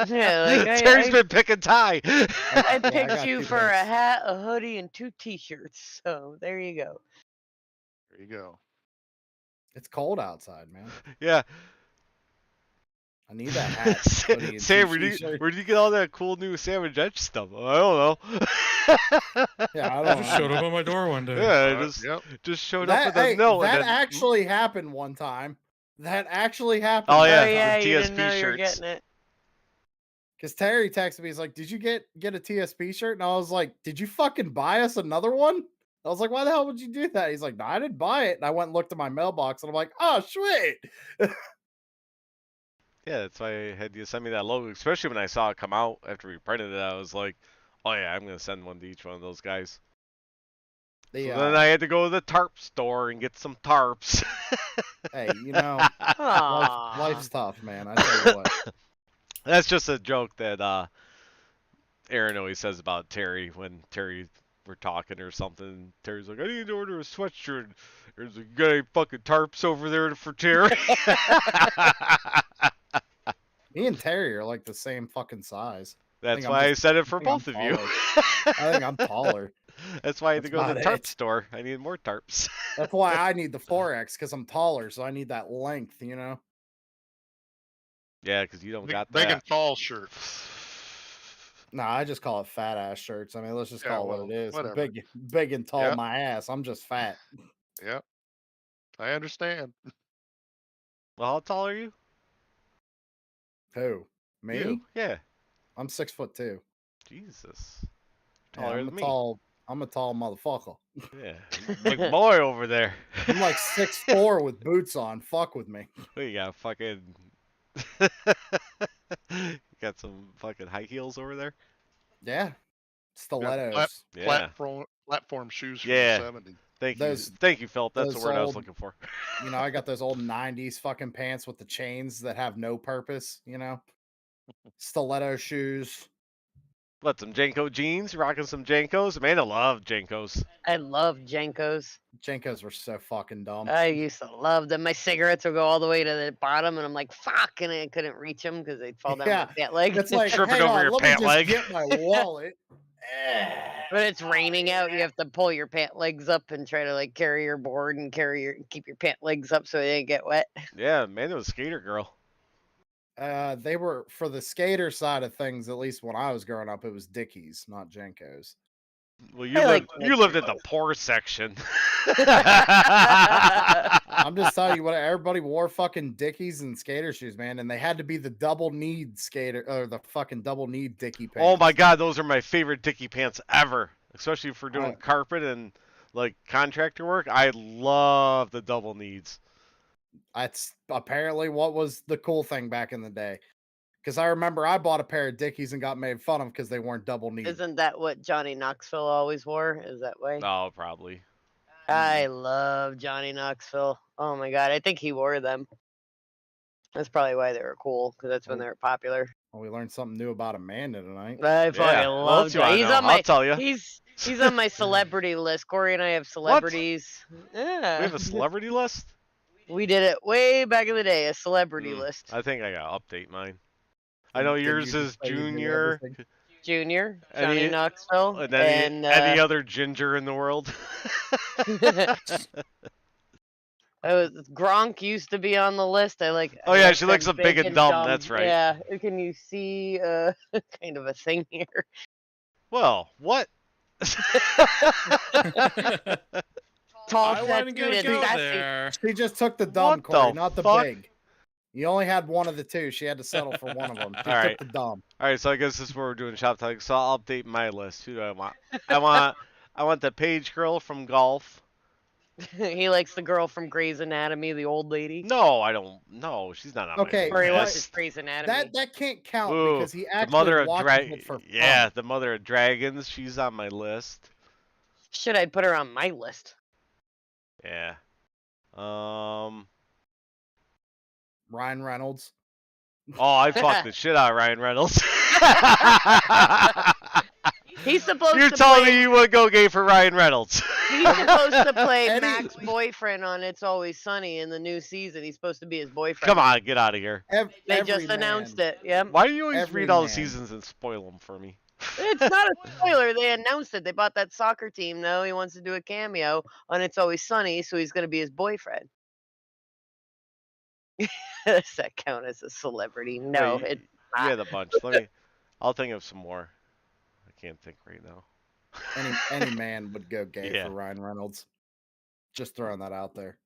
yeah, like Terry's been picking Ty. I picked got you 2 for picks. a hat, a hoodie, and 2 t-shirts. So there you go. There you go. It's cold outside, man. Yeah. I need that hat. hoodie, and Sam, 2 t-shirts. where did you get all that cool new Savage Edge stuff? I don't know. Yeah, I I don't just know. showed up on my door one day. Yeah, Yep. just showed That, up with a hey, note. that and then, actually happened one time. That actually happened. Oh, Oh yeah, yeah, the you TSP didn't know you were shirts. getting it. Because Terry texted me, he's like, "Did you get a TSP shirt?" And I was like, "Did you fucking buy us another one?" I was like, "Why the hell would you do that?" He's like, "No, I didn't buy it." And I went and looked at my mailbox, and I'm like, "Oh, sweet." Yeah, that's why I had you send me that logo, especially when I saw it come out after we printed it. I was like, oh yeah, I'm gonna send one to each one of those guys. The, So then I had to go to the tarp store and get some tarps. hey, you know, life's tough, man. I tell you what. That's just a joke that Aaron always says about Terry when Terry we're talking or something. Terry's like, I need to order a sweatshirt. There's a guy fucking tarps over there for Terry. Me and Terry are like the same fucking size. That's why I said it for I think I'm both of you. I think I'm taller. That's why I had to That's go to the about tarp it. store. I need more tarps. That's why I need the 4X, because I'm taller, so I need that length, you know? Yeah, because you don't got Big that. and tall shirts. No, I just call it fat ass shirts. I mean, let's just Yeah, call it well, what it is. whatever. Big and tall Yeah. my ass. I'm just fat. Yep. I understand. Well, how tall are you? Who? Me? You. Yeah. I'm 6'2". Jesus. Yeah, Taller than me. I'm a tall motherfucker. Yeah. Big boy over there. I'm like 6'4" with boots on. Fuck with me. What you got, fucking... got some fucking high heels over there? Yeah. Stilettos. Got Yeah. platform shoes from Yeah. the 70s. Thank you, Philip. That's the those word I was old- looking for. You know, I got those old 90s fucking pants with the chains that have no purpose, you know? Stiletto shoes. What, some Janko jeans? Rocking some Jankos? Amanda loved Jankos. I love Jenkos. Jenkos were so fucking dumb. I used to love them. My cigarettes would go all the way to the bottom, and I'm like, fuck, and I couldn't reach them because they'd fall down Yeah, my pant leg. It's like, Tripping hang over on, your let pant me just leg. get my wallet. When it's raining out, you have to pull your pant legs up and try to like carry your board and keep your pant legs up so they didn't get wet. Yeah, Amanda was a skater girl. They were, for the skater side of things, at least when I was growing up, it was Dickies, not Jenkos. Well, you I like lived in the poor section. I'm just telling you what, everybody wore fucking Dickies and skater shoes, man, and they had to be the double kneed skater or the fucking double kneed Dickie pants. Oh my god, those are my favorite Dickie pants ever. Especially for doing Right. carpet and like contractor work. I love the double knees. That's apparently what was the cool thing back in the day. Because I remember I bought a pair of Dickies and got made fun of because they weren't double kneed. Isn't that what Johnny Knoxville always wore? Is that way? Oh, probably. I love Johnny Knoxville. Oh my god, I think he wore them. That's probably why they were cool, because that's when they were popular. Well, we learned something new about Amanda tonight. I fucking Well, love that's who I Johnny. He's know. on my I'll tell ya. He's on my celebrity list. Corey and I have celebrities. Yeah. We have a celebrity list? We did it way back in the day, a celebrity list. I think I gotta update mine. I know Did yours you is say you knew Junior. everything? Junior, Johnny Any- Knoxville, And and any other ginger in the world. Gronk used to be on the list. Oh, I yeah, like she likes them a big and dumb, that's right. Yeah, can you see kind of a thing here? Well, what? Tall, I fat wasn't dude, gonna and go sassy. there. She just took the dumb, What Corey, the not the fuck? big. You only had one of the two. She had to settle for one of them. She All right. took the dumb. All right, so I guess this is where we're doing shop talk. So I'll update my list. Who do I want? I want the Page girl from golf. He likes the girl from Grey's Anatomy, the old lady. No, I don't. No, she's not on Okay, my Or he but watches list. Grey's Anatomy. That can't count Ooh, because he the actually mother of watches it for fun. Yeah, the mother of dragons. She's on my list. Should I put her on my list? Yeah. Ryan Reynolds. Oh, I fucked the shit out of Ryan Reynolds. He's supposed You're to telling play, me you would go gay for Ryan Reynolds? He's supposed to play Eddie- Mac's boyfriend on It's Always Sunny in the new season. He's supposed to be his boyfriend. Come on, get out of here. They just announced it. Yep. Why do you always Every read all the man. seasons and spoil them for me? It's not a spoiler. They announced it. They bought that soccer team. Now he wants to do a cameo on It's Always Sunny, so he's going to be his boyfriend. Does that count as a celebrity? No, Wait, it's you not. had a bunch. I'll think of some more. I can't think right now. Any man would go gay Yeah. for Ryan Reynolds. Just throwing that out there.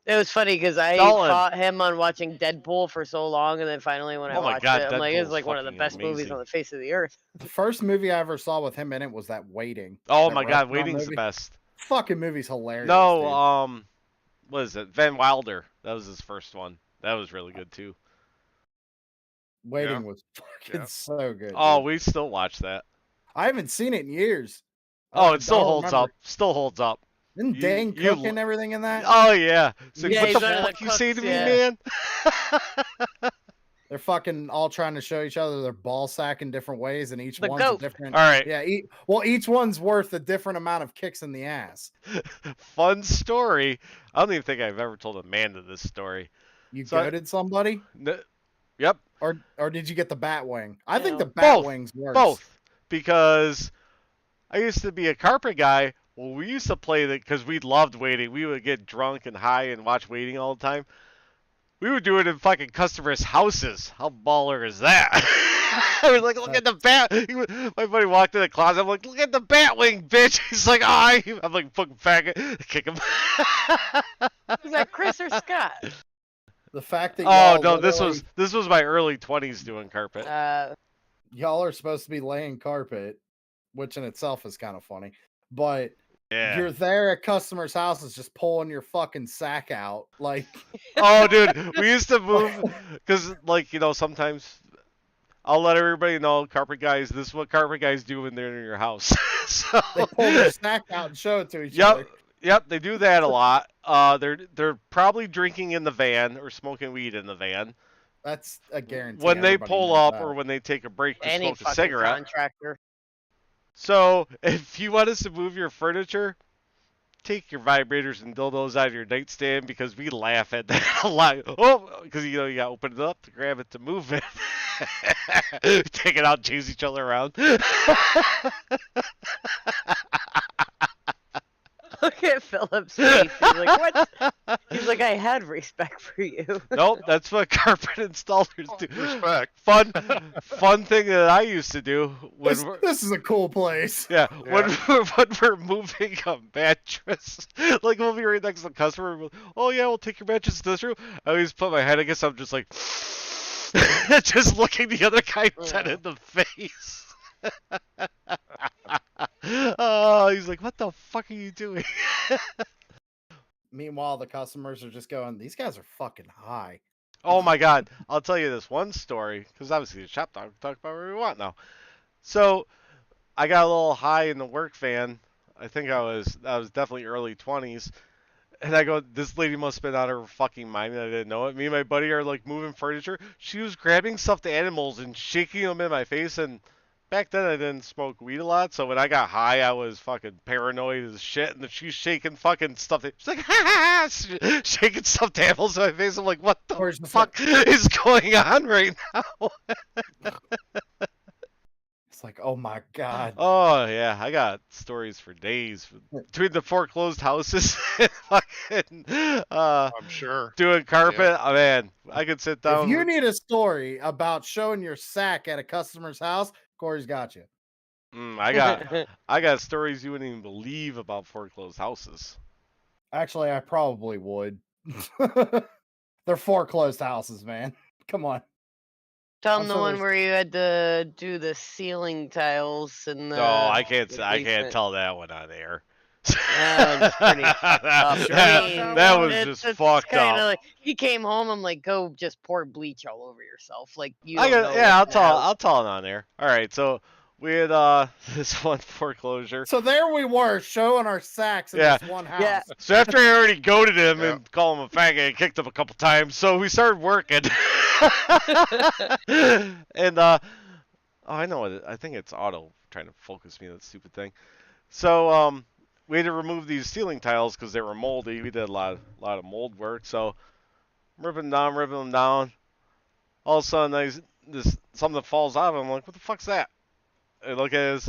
It was funny because I Dalton. fought him on watching Deadpool for so long, and then finally when I Oh my watched God, it, I'm like, it's Deadpool's like one of the fucking best movies amazing. on the face of the earth. The first movie I ever saw with him in it was that Waiting. Oh That my God, restaurant Waiting's the movie. best. Fucking movie's hilarious. No, dude. what is it? Van Wilder. That was his first one. That was really good too. Waiting was fucking Yeah. so good. Oh, dude. we still watch that. I haven't seen it in years. Oh, it still don't holds remember. up. Still holds up. Isn't You- Dane you Cook and everything in that? Oh yeah. So Yeah, what he's the one of the fuck you say to cooks, me, yeah. man? They're fucking all trying to show each other their ball sack in different ways, and each The one's goat. a different. All right. Yeah. Each one's worth a different amount of kicks in the ass. Fun story. I don't even think I've ever told Amanda this story. You So I- goaded somebody, Yep. or did you get the bat wing? I think No. the bat Both. wing's worse. Both. Because I used to be a carpet guy. Well, we used to play that because we loved Waiting. We would get drunk and high and watch Waiting all the time. We would do it in fucking customers' houses. How baller is that? I was like, look at the bat. My buddy walked in the closet. I'm like, look at the bat wing, bitch. He's like, I'm like, fucking faggot. Kick him. Is that Chris or Scott? The fact that Oh y'all no, this literally- was my early 20s doing carpet. y'all are supposed to be laying carpet, which in itself is kind of funny. But Yeah. you're there at customers' houses just pulling your fucking sack out. Like, Oh, dude, we used to move because, like, you know, sometimes I'll let everybody know, carpet guys. This is what carpet guys do when they're in your house. So, they pull their sack out and show it to each other. Yep, they do that a lot. They're probably drinking in the van or smoking weed in the van That's a guarantee. when they Everybody pull knows up that. or when they take a break to Any smoke a fucking cigarette. contractor. So, if you want us to move your furniture, take your vibrators and dildos out of your nightstand because we laugh at that a lot. Oh, because you know you gotta open it up to grab it to move it. Take it out, chase each other around. Look at Philip's face. He's like, what? He's like, I had respect for you. Nope, that's what carpet installers do. Respect. Fun thing that I used to do when This is a cool place. yeah, when we're moving a mattress, like we'll be right next to the customer. We'll, oh yeah, we'll take your mattress to this room. I always put my head. I guess I'm just like, just looking the other guy dead in the face. Oh, he's like, what the fuck are you doing? Meanwhile, the customers are just going, these guys are fucking high. Oh my god, I'll tell you this one story because obviously the shop talk about whatever we want now. So I got a little high in the work van. I think I was definitely early 20s. And I go, this lady must have been out of her fucking mind and I didn't know it. Me and my buddy are like moving furniture. She was grabbing stuffed animals and shaking them in my face. And back then I didn't smoke weed a lot. So when I got high, I was fucking paranoid as shit. And then she's shaking fucking stuffed. She's like, ha ha, shaking stuffed animals in my face. I'm like, what the Where's the fuck is going on right now? It's like, oh my god. Oh yeah, I got stories for days between the foreclosed houses and fucking I'm sure. doing carpet. Oh, man, I could sit down. If you need a story about showing your sack at a customer's house, Corey's got you. I got stories you wouldn't even believe about foreclosed houses. Actually, I probably would. They're foreclosed houses, man. Come on. Tell I'm them the sure one there's- where you had to do the ceiling tiles and the. No, I can't. the I can't basement. tell that one on air. That one's pretty fucked up. Sure I about mean, that was it's just fucked kinda up. Like, he came home. I'm like, go just pour bleach all over yourself. Like you. I don't got, know yeah, what's in the house. I'll tell it on there. All right, so we had this one foreclosure. So there we were showing our sacks in Yeah. this one house. Yeah. So after I already goaded him Yeah. and called him a faggot and kicked him a couple times, so we started working. And oh, I know it. I think it's auto trying to focus me, that stupid thing. So we had to remove these ceiling tiles because they were moldy. We did a lot of mold work. So ripping them down. All of a sudden, something falls out of them. I'm like, what the fuck's that? I look at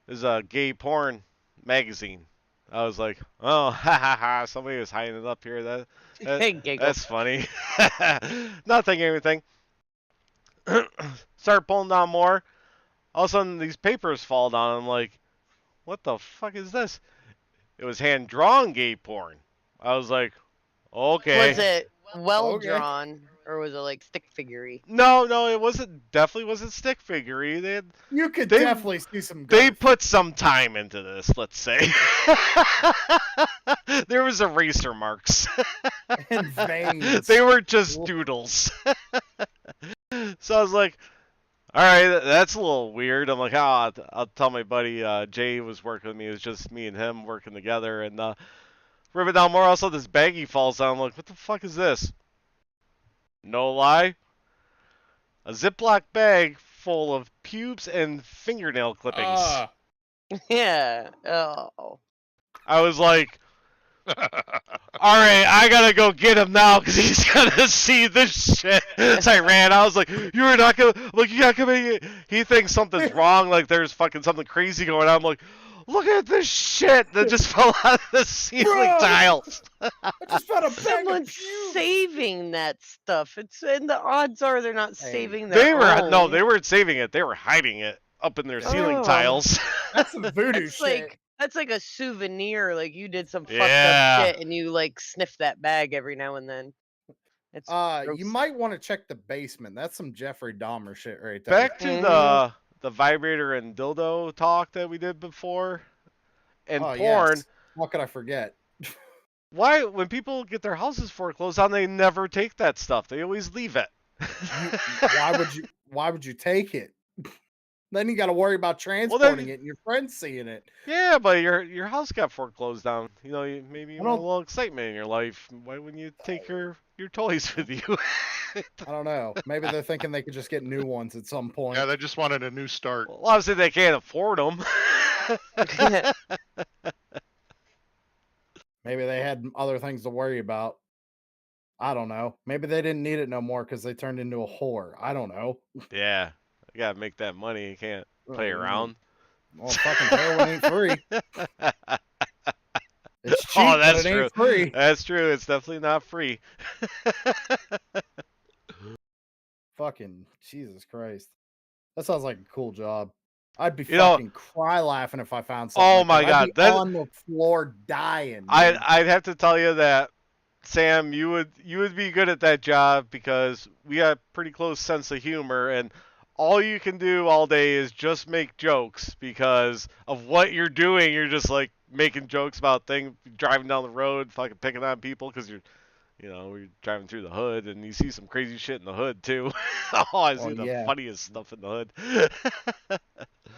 his gay porn magazine. I was like, oh, ha ha ha! Somebody was hiding it up here. Giggle. That's funny. Not thinking anything. Start pulling down more. All of a sudden, these papers fall down. I'm like, what the fuck is this? It was hand-drawn gay porn. I was like, okay. Was it well Okay. drawn or was it like stick figurey? No, it wasn't. Definitely wasn't stick figure. You could They- definitely see some. They girth. put some time into this, let's say. There was eraser marks. And veins. They were just doodles. So I was like, all right, that's a little weird. I'm like, I'll tell my buddy Jay was working with me. It was just me and him working together. And rip it down more. Also, this baggie falls down. I'm like, what the fuck is this? No lie. A Ziploc bag full of pubes and fingernail clippings. Yeah. Oh. I was like, all right, I gotta go get him now because he's gonna see this shit. So I ran. I was like, you're not gonna, look, you got to. He thinks something's wrong, like there's fucking something crazy going on. I'm like, look at this shit that just fell out of the ceiling Bro. tiles. I just found a bag of Someone's pubes. saving that stuff. And the odds are they're not Hey. saving their They were own. they weren't saving it. They were hiding it up in their ceiling Oh. tiles. That's some voodoo That's shit. that's like a souvenir. Like you did some fucked Yeah. up shit and you like sniff that bag every now and then. It's gross. You might want to check the basement. That's some Jeffrey Dahmer shit right there. Back to the vibrator and dildo talk that we did before, and Oh, porn. yes. How could I forget? Why, when people get their houses foreclosed on, they never take that stuff. They always leave it. Why would you take it? Then you got to worry about transporting it and your friends seeing it. Yeah, but your house got foreclosed down. You know, maybe you I want a don't- little excitement in your life. Why wouldn't you take your toys with you? I don't know. Maybe they're thinking they could just get new ones at some point. Yeah, they just wanted a new start. Well, obviously they can't afford them. Maybe they had other things to worry about. I don't know. Maybe they didn't need it no more because they turned into a whore. I don't know. Yeah, you gotta make that money. You can't play around. Well, fucking heroin ain't free. It's cheap, Oh, but that's it true. ain't free. That's true. It's definitely not free. Fucking Jesus Christ. That sounds like a cool job. I'd be You know- fucking cry laughing if I found something. Oh like my that. God, I'd be that- on the floor dying. I'd man. I'd have to tell you that, Sam, you would be good at that job because we got pretty close sense of humor, and all you can do all day is just make jokes because of what you're doing. You're just like making jokes about things, driving down the road, fucking picking on people because you're driving through the hood and you see some crazy shit in the hood too. Oh, I see the yeah. funniest stuff in the hood.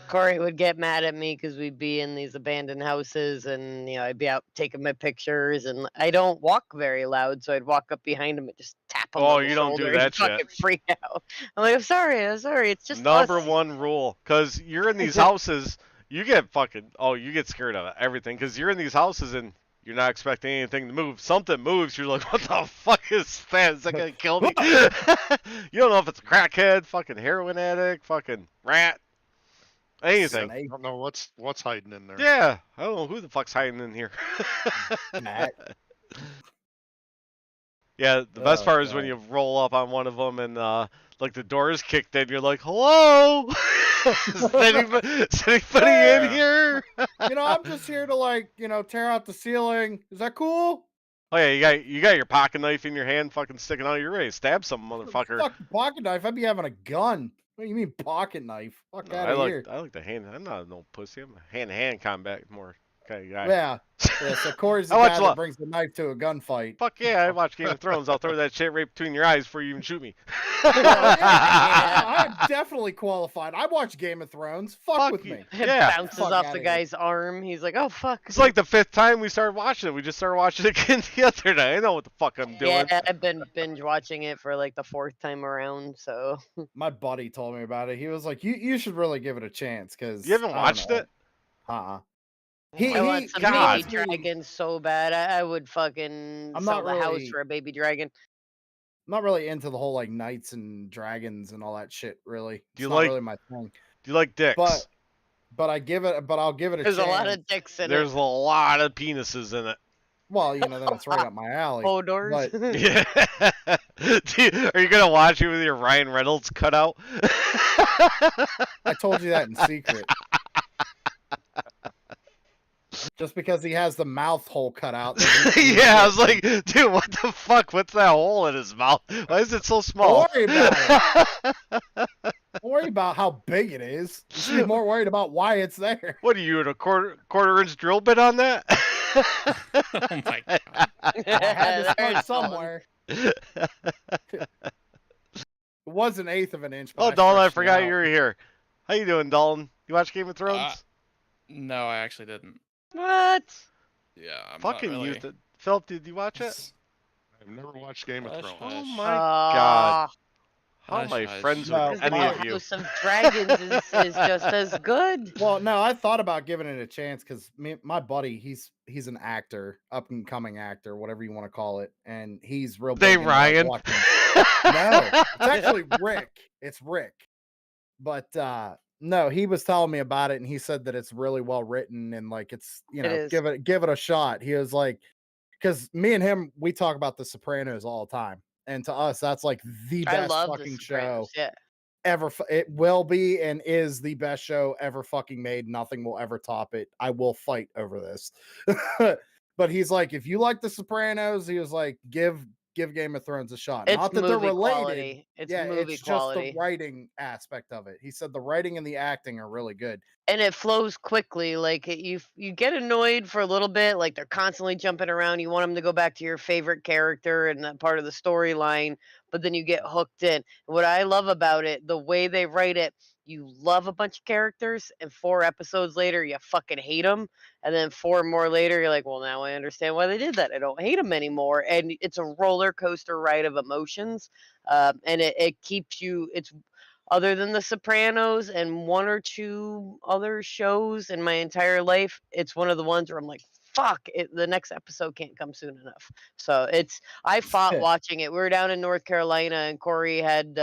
Corey would get mad at me because we'd be in these abandoned houses and I'd be out taking my pictures and I don't walk very loud, so I'd walk up behind him and just tap him. Oh, on the you don't do shoulder. that He'd shit. fucking freak out. I'm like, I'm sorry. It's just Number us. one rule, because you're in these houses, you get scared of everything because you're in these houses and you're not expecting anything to move. Something moves, you're like, what the fuck is that? Is that gonna kill me? You don't know if it's a crackhead, fucking heroin addict, fucking rat, anything. I don't know what's hiding in there. Yeah, I don't know who the fuck's hiding in here. Matt. Yeah, the best Oh, part is when God. you roll up on one of them and like the door is kicked in. You're like, "Hello, is anybody in here?" I'm just here to tear out the ceiling. Is that cool? Oh yeah, you got your pocket knife in your hand, fucking sticking out. You're ready to stab some motherfucker. Fucking pocket knife. I'd be having a gun. What do you mean pocket knife? Fuck No, out of here. I like the hand. I'm not no pussy. I'm a hand-to-hand combat more kind of guy. Yeah. Yeah. So Corey's the I watch guy a that lot. brings the knife to a gunfight. Fuck yeah, I watch Game of Thrones. I'll throw that shit right between your eyes before you even shoot me. I'm definitely qualified. I watch Game of Thrones. Fuck with me. It Yeah. bounces Fuck off outta the here. guy's arm. He's like, oh fuck. It's like the 5th time we started watching it. We just started watching it again the other night. I know what the fuck I'm doing. Yeah, I've been binge watching it for like the 4th time around. So My buddy told me about it. He was like, "You should really give it a chance." Because You haven't watched it? Uh-uh. I want some God. baby dragons so bad. I would fucking I'm sell not the house really- for a baby dragon. I'm not really into the whole like knights and dragons and all that shit. Really, Do you it's not like- really my thing. Do you like dicks? But I'll give it a There's chance. a lot of dicks in There's it. a lot of penises in it. Well, then it's right up my alley. Hodors. But Yeah. Are you gonna watch it with your Ryan Reynolds cutout? I told you that in secret. Just because he has the mouth hole cut out. doesn't mean Yeah, I was shit. like, dude, what the fuck? What's that hole in his mouth? Why is it so small? Don't worry about it. Don't worry about how big it is. You should be more worried about why it's there. What are you at a quarter-inch drill bit on that? Oh my god. I had to There's start somewhere. It was an eighth of an inch. but Oh, Dalton, I stretched it forgot out. you were here. How you doing, Dalton? You watch Game of Thrones? No, I actually didn't. What? Yeah, I'm Fucking not really. used it. Philip, did you watch it? I've never watched Game of Hush, Thrones. hush. Oh my god. How am I Hush, friends hush. with No, any my of you? House of Dragons is just as good. Well, no, I thought about giving it a chance because my buddy, he's an actor, up and coming actor, whatever you want to call it, and he's real. They big into, like, Ryan? watching- No, it's actually Rick. It's Rick. But no, he was telling me about it, and he said that it's really well written and like it's It is. give it a shot. He was like, because me and him we talk about The Sopranos all the time, and to us that's like the I best love fucking the Sopranos. show Yeah. ever. It will be and is the best show ever fucking made. Nothing will ever top it. I will fight over this. But he's like, if you like The Sopranos, he was like, give Game of Thrones a shot. It's Not that they're movie related. quality. It's Yeah, movie it's quality. just the writing aspect of it. He said the writing and the acting are really good. And it flows quickly. Like you get annoyed for a little bit. Like they're constantly jumping around. You want them to go back to your favorite character and that part of the storyline, but then you get hooked in. What I love about it, the way they write it, you love a bunch of characters, and 4 episodes later, you fucking hate them, and then 4 more later, you're like, well, now I understand why they did that. I don't hate them anymore, and it's a roller coaster ride of emotions, and it keeps you. It's other than The Sopranos and 1 or 2 other shows in my entire life, it's one of the ones where I'm like, fuck, the next episode can't come soon enough. So I fought watching it. We were down in North Carolina, and Corey had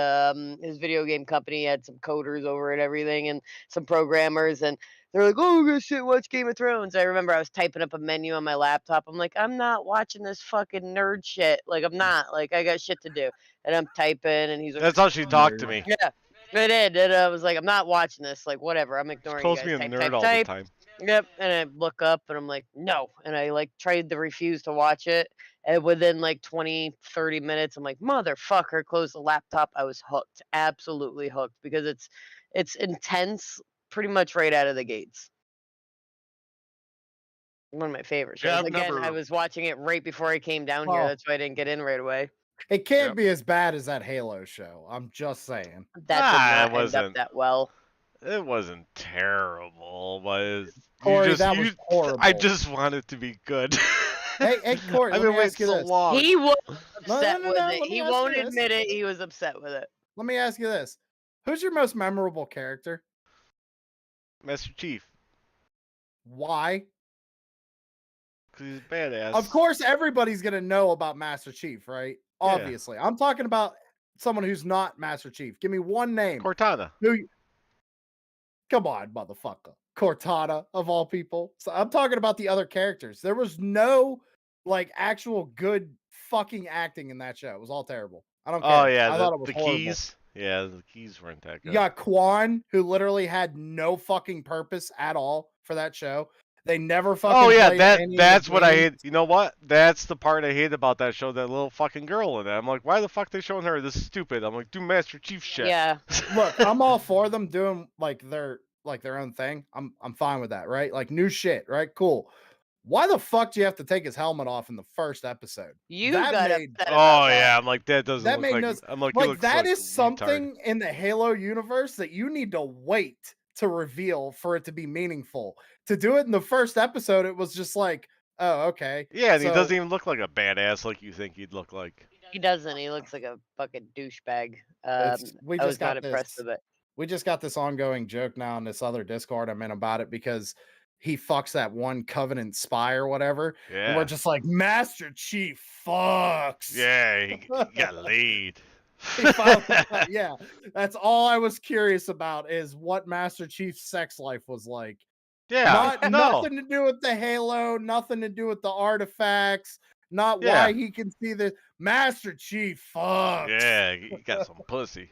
his video game company had some coders over and everything, and some programmers, and they're like, oh, good shit, watch Game of Thrones. I remember I was typing up a menu on my laptop. I'm like, I'm not watching this fucking nerd shit. Like, I'm not. Like, I got shit to do. And I'm typing, and he's like, That's how she talked to me. yeah. I did, and I was like, I'm not watching this. Like, whatever. I'm She ignoring calls you me a guys. nerd all the time. Yep. And I look up, and I'm like, no. And I like tried to refuse to watch it. And within like 20, 30 minutes, I'm like, motherfucker, close the laptop. I was hooked, absolutely hooked, because it's intense, pretty much right out of the gates. One of my favorite shows. Yeah, I've Again, I never- was watching it right before I came down here. Oh. That's why I didn't get in right away. It can't Yep. be as bad as that Halo show. I'm just saying. That Ah, it did not end wasn't. up that well. It wasn't terrible, but Corey, that was horrible. I just want it to be good. Hey, Corey, I've let been me waiting ask you so this. long. He was No, upset no, with no, it. let me He ask won't you this. admit it. He was upset with it. Let me ask you this: who's your most memorable character? Master Chief, Why? because he's badass. Of course, everybody's gonna know about Master Chief, right? Yeah. Obviously, I'm talking about someone who's not Master Chief. Give me one name. Cortana. Come on, motherfucker. Cortana of all people. So I'm talking about the other characters. There was no like actual good fucking acting in that show. It was all terrible. I don't care. Oh yeah, I thought it was the horrible. keys. Yeah, the keys weren't that good. You got Quan, who literally had no fucking purpose at all for that show. They never fucking Oh yeah, played any of the that's what I games. hate. You know what? That's the part I hate about that show. That little fucking girl in it. I'm like, why the fuck they showing her? This is stupid. I'm like, do Master Chief shit. Yeah. Look, I'm all for them doing like their own thing. I'm fine with that, right? Like new shit, right? Cool. Why the fuck do you have to take his helmet off in the first episode? You That got made upset about Oh that. yeah, I'm like that doesn't that look made like. no I'm like, he like looks that like is a retard. something in the Halo universe that you need to wait to reveal for it to be meaningful. To do it in the first episode, it was just like, oh, okay. Yeah, and he So doesn't even look like a badass like you think he'd look like. He doesn't. He looks like a fucking douchebag. it's we I just was not got impressed this with it. we just got this ongoing joke now in this other Discord I'm in about it because he fucks that one Covenant spy or whatever. And we're Yeah. just like, Master Chief fucks. Yeah, he got laid. He finally yeah. That's all I was curious about is what Master Chief's sex life was like. Yeah. No. Nothing to do with the Halo, nothing to do with the artifacts, not Yeah. why he can see the Master Chief fucks. Yeah, he got some pussy.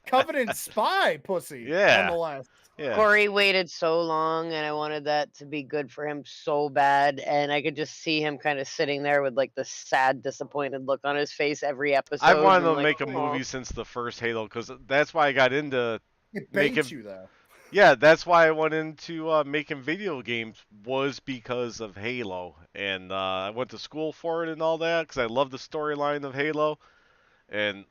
Covenant spy pussy, Yeah. nonetheless. Yeah. Corey waited so long, and I wanted that to be good for him so bad, and I could just see him kind of sitting there with like the sad, disappointed look on his face every episode. I've wanted and, to like, make a "Aw." movie since the first Halo because that's why I got into. It Make baits him- you though. Yeah, that's why I went into making video games was because of Halo, and I went to school for it and all that because I love the storyline of Halo, and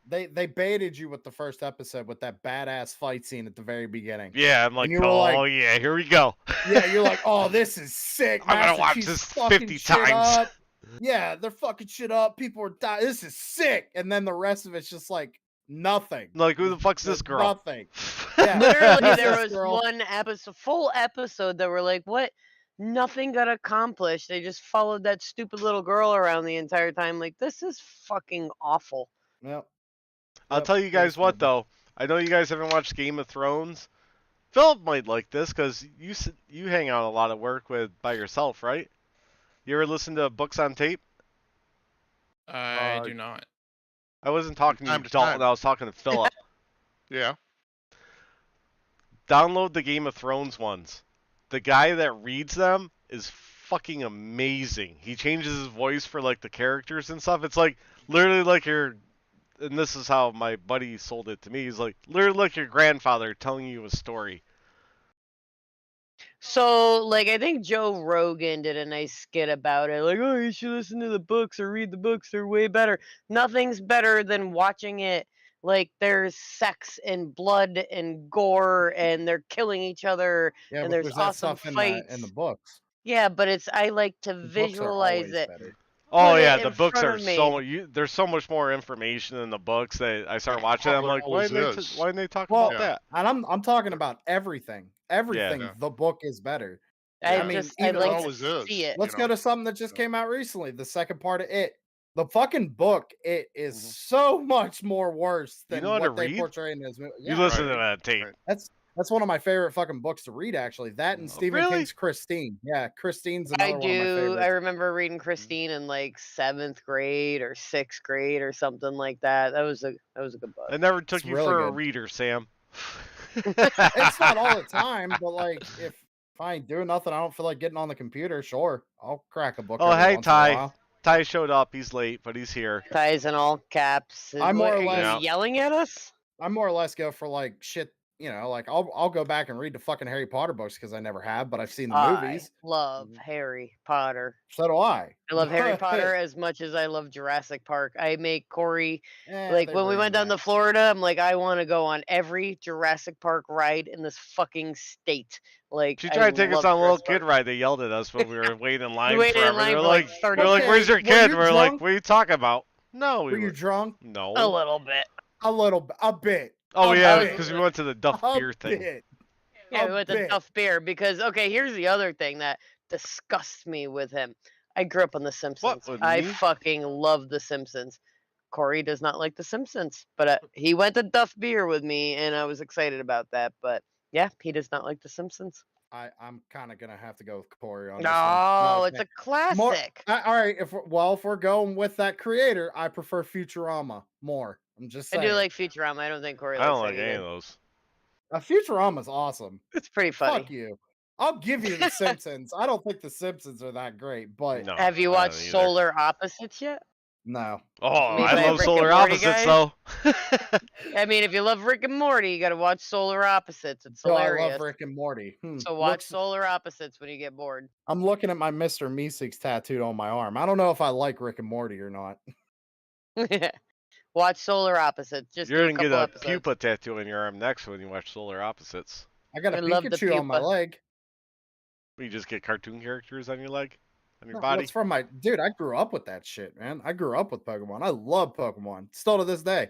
They baited you with the first episode with that badass fight scene at the very beginning. yeah, I'm like, you were oh like- yeah, here we go. Yeah, you're like, oh, this is sick. I'm gonna Master watch Chief's this fucking 50 shit times. up. Yeah, they're fucking shit up. People are dying. This is sick. And then the rest of it's just like nothing. Like, who the fuck's this There's girl? Nothing. Yeah. Literally, Who's there this was girl? one full episode that were like, what? Nothing got accomplished. They just followed that stupid little girl around the entire time. Like, this is fucking awful. Yep. I'll Yep, tell you it guys was what fun. though. I know you guys haven't watched Game of Thrones. Philip might like this because you hang out a lot at work with by yourself, right? You ever listen to books on tape? I do not. I wasn't talking to you, time to Dalton. time. I was talking to Philip. Yeah. Download the Game of Thrones ones. The guy that reads them is fucking amazing. He changes his voice for like the characters and stuff. It's like literally like your, and this is how my buddy sold it to me. He's like literally like your grandfather telling you a story. So, like, I think Joe Rogan did a nice skit about it. Like, oh, you should listen to the books or read the books. They're way better. Nothing's better than watching it. Like, there's sex and blood and gore, and they're killing each other, Yeah, and but there's there's that awesome stuff fights. in the books. Yeah, but I like to The books are visualize always it. better. Oh Put it yeah, in the books front are of me. so there's so much more information in the books that I start watching. I'm Well, like, there why always didn't is. why didn't they talk Well, about that? And I'm talking about everything. Everything. Yeah. The book is better. I Yeah. just I mean, I'd even like it to always is. see it. Let's You go know? to something that just came out recently. The second part of It. The fucking book, it is Mhm. so much more worse You than know how to what they read? portray in this movie. You Yeah, listen right. to that tape. Right. that's one of my favorite fucking books to read, actually. That and Oh, Stephen really? King's Christine. Yeah, Christine's I another one of my do. favorites. I remember reading Christine in like 7th grade or 6th grade or something like that. That was a good book. I never took It's you really for a good. reader, Sam. It's not all the time, but like if I ain't doing nothing, I don't feel like getting on the computer. Sure, I'll crack a book. Oh, every hey, once in a Ty. while. Ty showed up. He's late, but he's here. Ties in all caps. I more or Are you less- yelling at us? I more or less go for like shit. You know, like I'll go back and read the fucking Harry Potter books because I never have, but I've seen the movies. I love Mhm. Harry Potter. So do I. I love Harry But, Potter as much as I love Jurassic Park. I make Corey they when we went down to remix. Florida, I'm like, I want to go on every Jurassic Park ride in this fucking state. Like, She I tried to take us love on a little Jurassic kid Park. ride. They yelled at us when we were waiting in line waited in forever. line They're for, like, like, 30 they're like, "Where's your Okay, were kid?" you We're like, drunk? "What are you talking about?" No, we Were you were. drunk? No. A little bit. A bit. Oh a yeah, bit. because we went to the Duff A beer thing. bit. Yeah, A we went to bit. Duff Beer because okay, here's the other thing that disgusts me with him. I grew up on The Simpsons. with I me? fucking love The Simpsons. Corey does not like The Simpsons, but he went to Duff Beer with me, and I was excited about that. But yeah, he does not like The Simpsons. I'm kind of gonna have to go with Corey on this one. No, it's Okay. a classic. All right, if we're going with that creator, I prefer Futurama more. I'm just I saying. do like Futurama. I don't think Corey I likes don't it like any either. of those. Futurama's awesome. It's pretty funny. Fuck you. I'll give you The Simpsons. I don't think The Simpsons are that great, but No, Have you I don't watched either. Solar Opposites yet? no. Oh, Made I by a love Rick and Solar Morty Opposites guy? though. I mean, if you love Rick and Morty, you got to watch Solar Opposites. It's No, I hilarious. love Rick and Morty. So watch Looks, Solar Opposites when you get bored. I'm looking at my Mr. Meeseeks tattooed on my arm. I don't know if I like Rick and Morty or not. Watch Solar Opposites. Just You're do a gonna get couple a episodes. pupa tattoo on your arm next when you watch Solar Opposites. I got a I love the Pikachu on my pupa. leg. You just get cartoon characters on your leg, on your No, body. What's from my dude? I grew up with that shit, man. I grew up with Pokemon. I love Pokemon. Still to this day.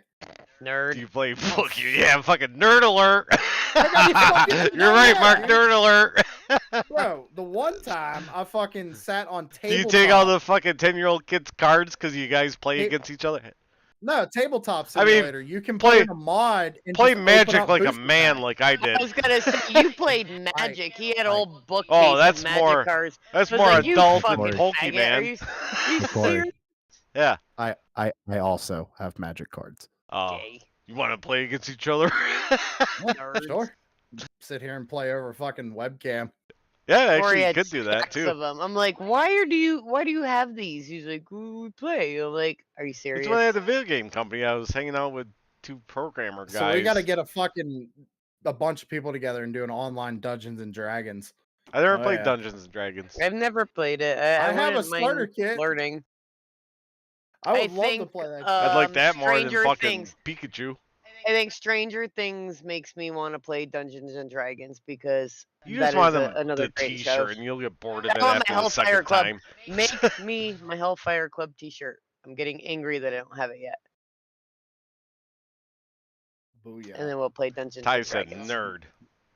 Nerd. Do you play Pokemon? Yeah, fucking nerd alert. fucking- You're right, yeah, Mark. dude. Nerd alert. Bro, the one time I fucking sat on Do tabletop. you take all the fucking 10-year-old kids' cards because you guys play It- against each other? No, tabletop I mean, simulator. You can play- play a mod and Play just open Magic up like a booster man, packs. like I did. I was gonna say you played Magic. He had a whole bookcase Oh, that's of Magic more- cards. That's I was more like, you adult than fucking Pokemon, faggot. man. Are you Corey. serious? Yeah. I also have Magic cards. Oh, Gay. you want to play against each other? Nerds. Sure. Sit here and play over fucking webcam. Yeah, Corey actually, you had could do that stacks too. of them. I'm like, why do you have these? He's like, we play. I'm like, are you serious? It's when I had the video game company. I was hanging out with 2 programmer guys. So we got to get a bunch of people together and do an online Dungeons and Dragons. I never Oh, played yeah. Dungeons and Dragons. I've never played it. I have a wouldn't mind starter kit. Learning. I would love to think, play that. shit. I'd like that more than Stranger fucking Things. Pikachu. I think Stranger Things makes me want to play Dungeons and Dragons because You that just want is them another the great show. T-shirt, and you'll get bored of I it want after my the Hellfire second Club. time. Make me my Hellfire Club T-shirt. I'm getting angry that I don't have it yet. Booyah. And then we'll play Dungeons Ty and said Dragons. nerd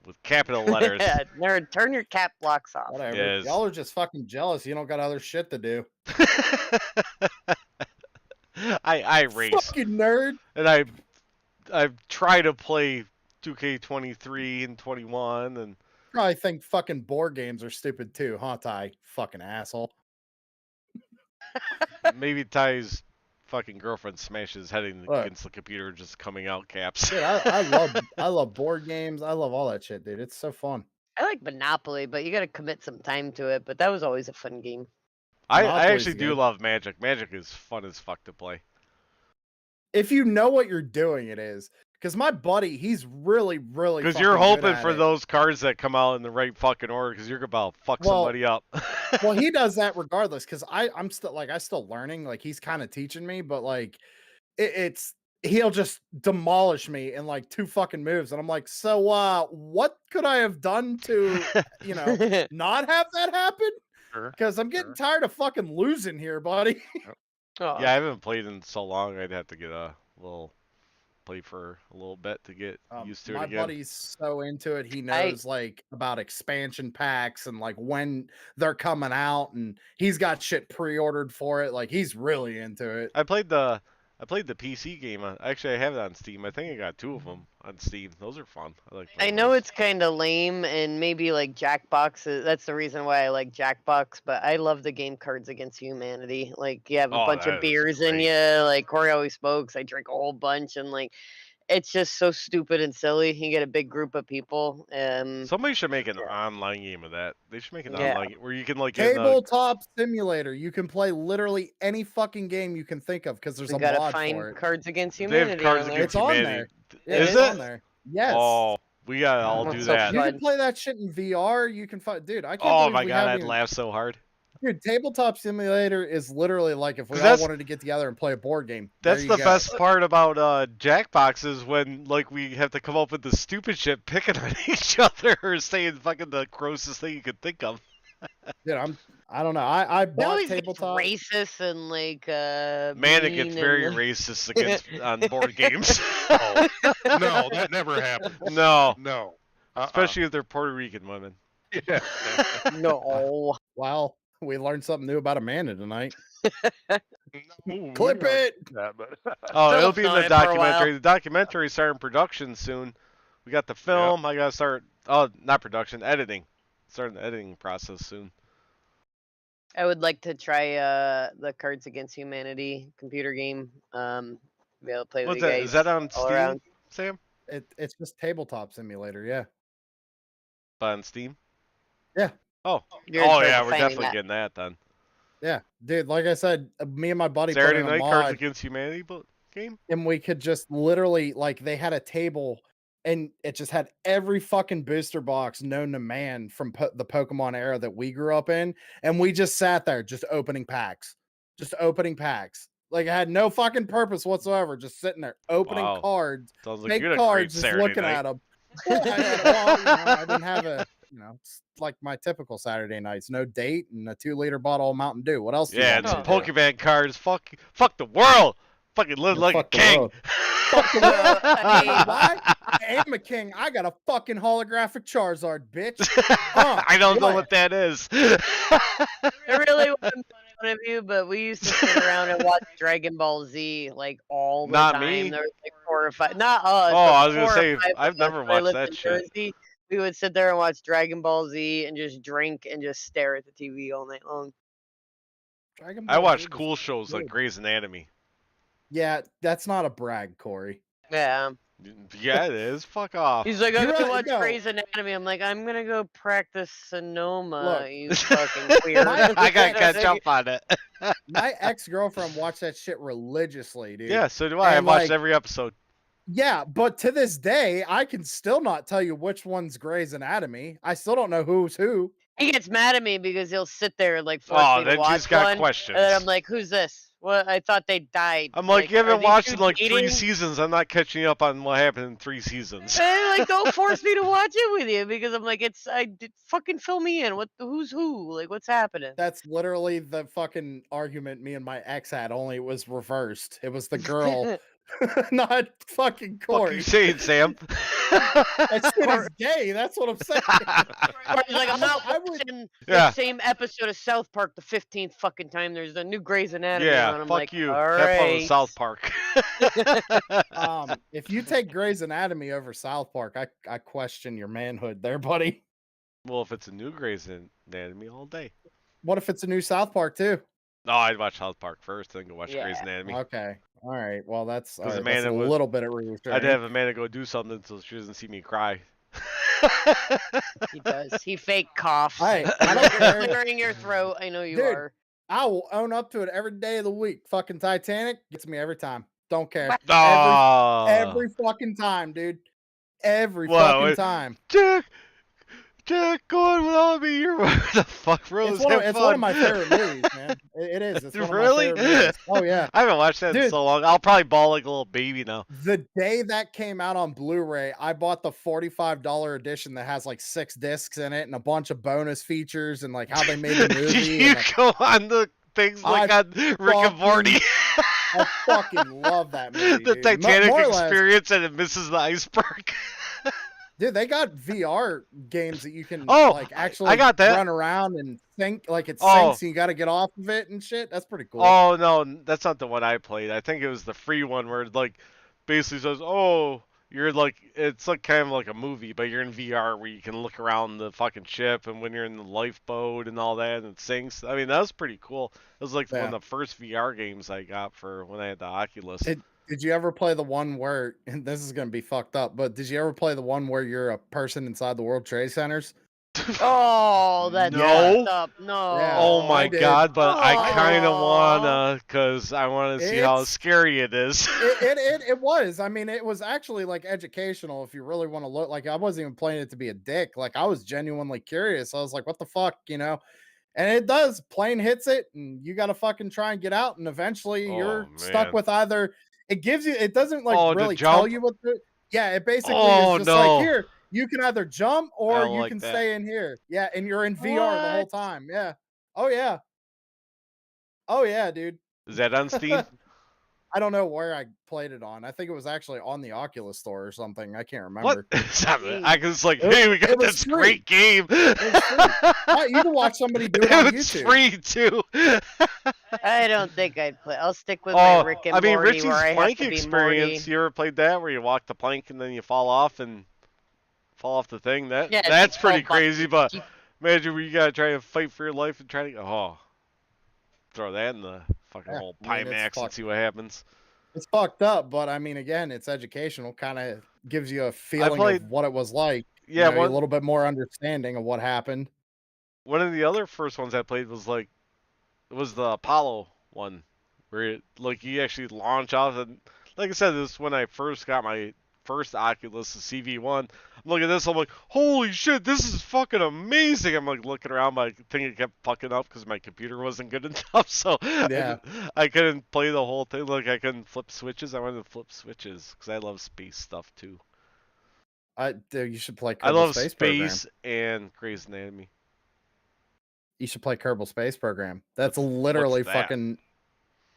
with capital letters. Yeah, nerd. Turn your cap blocks off. Whatever. Yes. Y'all are just fucking jealous. You don't got other shit to do. I race, Fucking nerd. and I've tried to play 2K23 and 21, and Probably think fucking board games are stupid too, huh, Ty? Fucking asshole. maybe Ty's fucking girlfriend smashes his head Look. against the computer, just coming out caps. Dude, I love board games. I love all that shit, dude. It's so fun. I like Monopoly, but you got to commit some time to it. But that was always a fun game. I Monopoly's actually do good. love Magic. Magic is fun as fuck to play. If you know what you're doing, it is. Because my buddy, he's really, really. Because you're fucking good hoping at for it. those cards that come out in the right fucking order, because you're about to fuck Well- somebody up. Well, he does that regardless. Because I'm still learning. Like he's kind of teaching me, but like it's he'll just demolish me in like 2 fucking moves, and I'm like, so what could I have done to not have that happen? Sure, Because I'm getting tired of fucking losing here, buddy. Oh, Yeah, I haven't played in so long. I'd have to get a little play for a little bit to get used to it My again. buddy's so into it. He knows like about expansion packs and like when they're coming out, and he's got shit pre-ordered for it. Like he's really into it. I played the PC game. Actually, I have it on Steam. I think I got 2 of them on Steam. Those are fun. I like. I playing know those. it's kind of lame, and maybe like Jackbox. That's the reason why I like Jackbox. But I love the game Cards Against Humanity. Like you have a Oh, bunch that of is beers in great. you. Like Corey always smokes. I drink a whole bunch, and like it's just so stupid and silly. You get a big group of people. Somebody should make an online game of that. They should make an Yeah. online game where you can like get in a, Tabletop simulator. You can play literally any fucking game you can think of because there's You a gotta mod find for it. Cards Against they Humanity. have Cards on there. Against It's on Humanity. Yeah, Is it's it? on there. Yes. Oh, we gotta all do What's so that. You fun? can play that shit in VR. You can find, dude. I can't Oh believe my we god, haven't I'd even- laugh so hard. Dude, tabletop simulator is literally like if we 'Cause all that's- wanted to get together and play a board game. There That's you the go. best part about Jackbox is when like we have to come up with the stupid shit picking on each other or saying fucking the grossest thing you could think of. Dude, I don't know. I It bought always gets tabletop. racist and like Man, it mean gets and, very like- racist against on board games. Oh, no, that never happened. No, No. especially if they're Puerto Rican women. Yeah. No. Well, we learned something new about Amanda tonight. No, Clip we don't it. do that, but Oh, Still it'll be in the fine for a while. documentary. The documentary's starting production soon. We got the film. I gotta start. Oh, not production, editing. Starting the editing process soon. I would like to try the Cards Against Humanity computer game. Be able to play with What's you that? guys Is that on all Steam, around. Sam? It's just tabletop simulator. Yeah. On Steam? Yeah. Oh. Yours Oh are yeah, we're finding definitely that. getting that then. Yeah, dude. Like I said, me and my buddy put Saturday in a Night Cards mod, Against Humanity game? and we could just literally like they had a table, and it just had every fucking booster box known to man from the Pokemon era that we grew up in, and we just sat there just opening packs, just opening packs. Like it had no fucking purpose whatsoever, just sitting there opening Wow. cards, Sounds like fake you had a great cards, just Saturday looking night. at them. Well, I didn't have it's like my typical Saturday nights. No date and a 2-liter bottle of Mountain Dew. What else do you Yeah, want and me some to do? Pokemon cards. Fuck the world. Fucking live Yeah, like a fuck the king. world. Fuck the world. I You know why? I am a king. I got a fucking holographic Charizard, bitch. I don't know what that is. I really want to make fun of you, but we used to sit around and watch Dragon Ball Z like all the Not time. me. There was like 4 or 5, not us. Oh, but I was gonna 4 or say 5 I've of us never when I watched lived that in shit. Jersey. We would sit there and watch Dragon Ball Z and just drink and just stare at the TV all night long. Dragon I Ball watch Z was cool shows like good. Grey's Anatomy. Yeah, that's not a brag, Corey. Yeah. Yeah, it is. Fuck off. He's like, I'm You're gonna right, watch no. Grey's Anatomy. I'm like, I'm gonna go practice Sonoma, Look. you fucking queer. I gotta catch up on it. My ex-girlfriend watched that shit religiously, dude. Yeah, so do I. I And, watched like, every episode. Yeah, but to this day, I can still not tell you which one's Grey's Anatomy. I still don't know who's who. He gets mad at me because he'll sit there and like force Oh, me to then watch she's got one, questions. and then I'm like, "Who's this? What? I thought they died." I'm like, you are haven't these watched two in like 3 dating? seasons. I'm not catching up on what happened in 3 seasons. And like, don't force me to watch it with you because I'm like, fucking fill me in. Who's who? Like, what's happening? That's literally the fucking argument me and my ex had, only it was reversed. It was the girl, not fucking Fuck Corey. you saying, Sam? That shit is gay. That's what I'm saying. He's like, I'm not I would- watching Yeah. the same episode of South Park the 15th fucking time. There's a new Grey's Anatomy on. Yeah, I'm fuck like, you. all Have fun with right. South Park. If you take Grey's Anatomy over South Park, I question your manhood there, buddy. Well, if it's a new Grey's Anatomy all day. What if it's a new South Park too? No, I'd watch South Park first, then go watch Yeah. Grey's Anatomy. Okay. All right. Well, that's, all right, Amanda that's a would- little bit of reassurance. I'd have Amanda go do something so she doesn't see me cry. He does. He fake coughs. Hey, I don't You're care. clearing your throat. I know you Dude. are. I will own up to it every day of the week. Fucking Titanic gets me every time. Don't care. Oh, Every fucking time, dude. Every Whoa, fucking wait. time. Jack, go on without me. You're what the fuck, Rose? It's one of my favorite movies, man. It is. It's one Really? of my favorite movies. Oh yeah. I haven't watched that in Dude. so long. I'll probably bawl like a little baby now. The day that came out on Blu-ray, I bought the $45 edition that has like 6 discs in it and a bunch of bonus features and like how they made the movie. You and, like, go on the things like on Rick and Morty. I fucking love that movie. The dude. Titanic More or less. experience and it misses the iceberg. Dude, they got VR games that you can Oh, like actually I got that. run around and sink, like it Oh. sinks and you got to get off of it and shit. That's pretty cool. Oh no, that's not the one I played. I think it was the free one where it like basically says, "Oh, you're like it's like kind of like a movie, but you're in VR where you can look around the fucking ship and when you're in the lifeboat and all that and it sinks." I mean, that was pretty cool. It was like one Yeah. of the first VR games I got for when I had the Oculus. Did you ever play the one where, and this is going to be fucked up, but did you ever play the one where you're a person inside the World Trade Centers? Oh, that's No. messed up. No. Yeah. Oh I my did. god, but I kind of Aw. wanna, cause I want to see how It's- scary it is. It was. I mean, it was actually like educational if you really want to look. Like, I wasn't even playing it to be a dick. Like, I was genuinely curious. I was like, what the fuck, you know? And it does. Plane hits it, and you got to fucking try and get out. And eventually, Oh, you're stuck man. with either. It gives you. It doesn't like Oh, to really tell jump? you what the. Yeah, it basically Oh, is just no. like here. You can either jump I or don't you like can that. stay in here. Yeah, and you're in VR the whole What? time. Yeah. Oh yeah. Oh yeah, dude. Is that on Steam? I don't know where I played it on. I think it was actually on the Oculus Store or something. I can't What? remember. I was like, It was- hey, we got it was this free. great game. was free. You can watch somebody do it on It's YouTube. free too. I don't think I'd play. I'll stick with Oh, my Rick and I mean, Morty Richie's where I have plank to be experience. Morty. You ever played that where you walk the plank and then you fall off and fall off the thing? Yeah, it's That's like pretty 12 bucks. crazy. But Keep- imagine where you gotta try to fight for your life and try to throw that in the fucking Yeah, old I mean, it's Pimax and fucked. see what happens. It's fucked up, but I mean, again, it's educational. Kind of gives you a feeling played- of what it was like. Yeah, a little bit more understanding of what happened. one of the other first ones I played was like, it was the Apollo one, where you actually launch off, and like I said, this is when I first got my first Oculus, the CV1. I'm looking at this, I'm like, holy shit, this is fucking amazing. I'm like looking around, my thing kept fucking up because my computer wasn't good enough, so Yeah. I couldn't play the whole thing. Like I couldn't flip switches. I wanted to flip switches because I love space stuff too. You should play I Kerbal love Space space Program. and Grey's Anatomy. You should play Kerbal Space Program. That's What's literally that? fucking.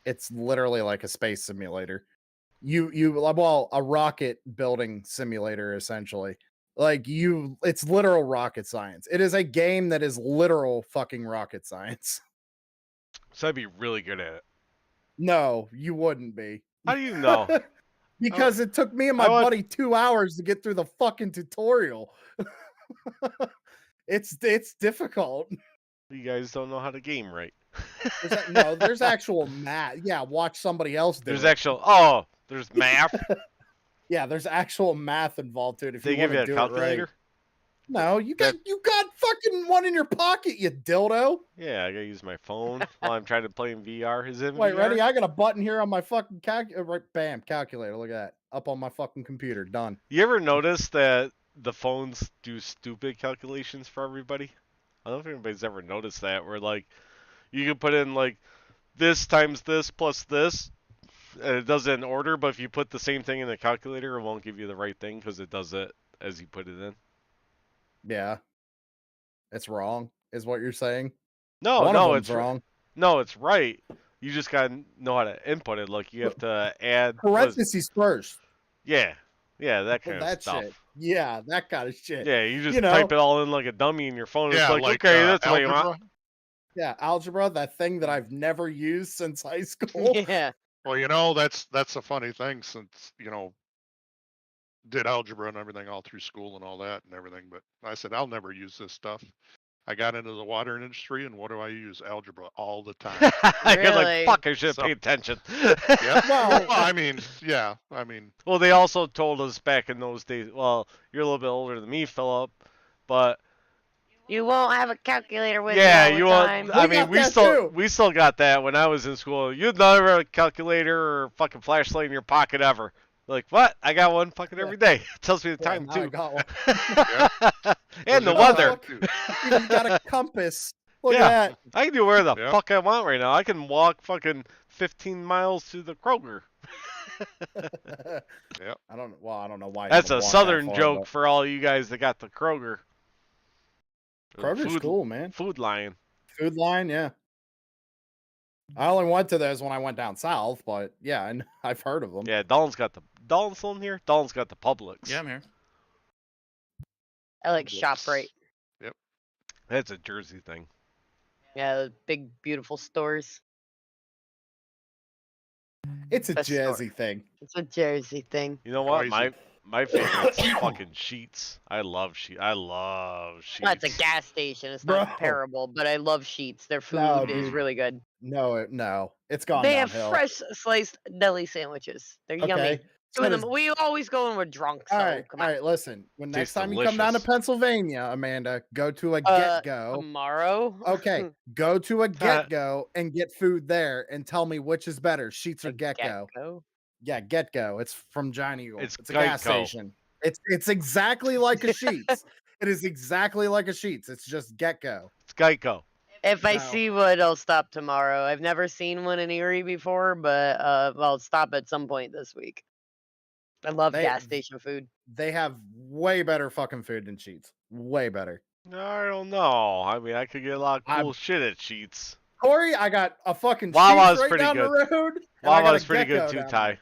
It's literally like a space simulator. A rocket building simulator essentially. It's literal rocket science. It is a game that is literal fucking rocket science. So I'd be really good at it. No, you wouldn't be. How do you know? Because it took me and my buddy 2 hours to get through the fucking tutorial. It's difficult. You guys don't know how to game right. There's actual math. Yeah, watch somebody else do There's it. there's math. Yeah, there's actual math involved to it. If They you give want you to a do calculator? it right. No, you got fucking one in your pocket, you dildo. Yeah, I gotta use my phone while I'm trying to play in VR. Is it in Wait, VR? ready? I got a button here on my fucking bam, calculator. Look at that. Up on my fucking computer. Done. You ever notice that the phones do stupid calculations for everybody? I don't know if anybody's ever noticed that, where like you can put in like this times this plus this, and it does it in order, but if you put the same thing in the calculator, it won't give you the right thing because it does it as you put it in. Yeah. It's wrong, is what you're saying? No, it's wrong. No, it's right. You just gotta know how to input it. Like you have to add parentheses first. Yeah, that kind of stuff. Shit. Yeah, that kind of shit. Yeah, you just type it all in like a dummy in your phone. Yeah, It's like okay, that's what you algebra. want. Yeah, algebra, that thing that I've never used since high school. Yeah. Well, that's a funny thing since did algebra and everything all through school and all that and everything. But I said I'll never use this stuff. I got into the water industry, and what do I use? Algebra all the time. You're like, Really? fuck, I should pay attention. Yeah. Well, I mean. Well, they also told us back in those days. Well, you're a little bit older than me, Philip, but You won't have a calculator with yeah, you you all the want. time. I We mean, got that too. we still got that when I was in school. You'd never have a calculator or fucking flashlight in your pocket ever. Like what? I got one fucking every day. It tells me the time now too. I got one. And the Oh, weather. look, even got a compass. Look Yeah. at I can do where the Yeah. fuck I want right now. I can walk fucking 15 miles to the Kroger. that. Yep. I don't know why. That's you a would walk southern that far, joke but for all you guys that got the Kroger. Kroger's cool, man. Food Lion. Food Line, yeah. I only went to those when I went down south, but yeah, and I've heard of them. Yeah, Dalton's still in here? Dalton's got the Publix. Yeah, I'm here. I like Yes. ShopRite. That's a Jersey thing. Yeah, the big, beautiful stores. It's a Best store. jazzy thing. It's a Jersey thing. You know what? Crazy. My favorite's fucking Sheets. I love Sheets. Sheets. Well, it's a gas station. It's Bro. not comparable, but I love Sheets. Their food No, is dude. really good. No, it's gone They have downhill. fresh sliced deli sandwiches. They're yummy. Okay. Two of that is- them. We always go when we're drunk. So All right, come all on. right. Listen, when next Tastes time you come down to delicious. Pennsylvania, Amanda, go to a Get Go. Tomorrow. Okay, go to a Get Go and get food there, and tell me which is better, Sheets or Get Go. Go. Yeah, Get Go. It's from Giant Eagle. It's a gas Geico. station. It's exactly like a Sheets. It is exactly like a Sheets. It's just Get Go. It's Geico. If I No. see one, I'll stop tomorrow. I've never seen one in Erie before, but I'll stop at some point this week. I love gas station food. They have way better fucking food than Sheets. Way better. I don't know. I mean, I could get a lot of cool shit at Sheets. Corey, I got a fucking Wawa's Sheets right pretty down good. the road. and I got Wawa's a pretty Get good Go too, down Ty. there.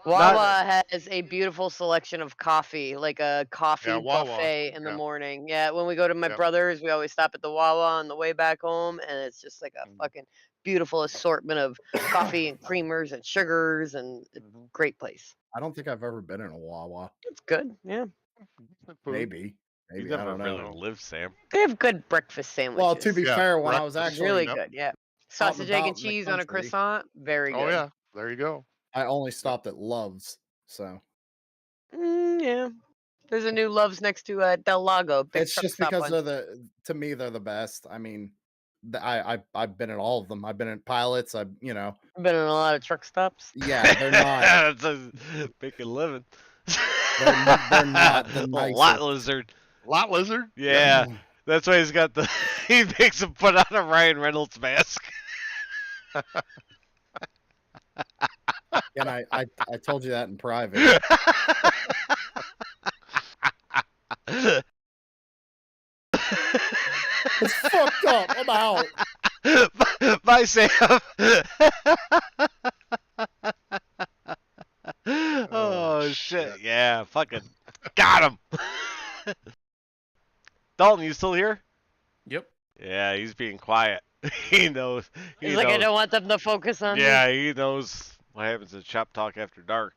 Wawa has a beautiful selection of coffee, like a coffee Wawa. buffet in the Yeah. morning. Yeah, when we go to my Yep. brother's, we always stop at the Wawa on the way back home, and it's just like a fucking beautiful assortment of coffee and creamers and sugars, and it's a great place. I don't think I've ever been in a Wawa. It's good, yeah. Maybe. You Maybe. I never don't really know. lived, Sam. They have good breakfast sandwiches. Well, to be Yeah, fair, when I was breakfast. It's actually really Yep. good, yeah. Sausage, egg, about and in the cheese on a country. croissant, very good. Oh yeah. There you go. I only stopped at Love's, so Yeah. There's a new Love's next to Del Lago. Big it's truck just stop because one. to me they're the best. I mean, I've been at all of them. I've been at Pilots. I've been in a lot of truck stops. Yeah, they're not. That's a making living. They're not the A nicest. lot lizard. Lot lizard. Yeah, that's why he's got the. He makes him put on a Ryan Reynolds mask. And I told you that in private. It's fucked up. I'm out. Bye, Sam. Oh shit! Yeah, fucking got him. Dalton, you still here? Yep. Yeah, he's being quiet. He knows. He's like, I don't want them to focus on me. Yeah, he knows what happens in Shop Talk after dark.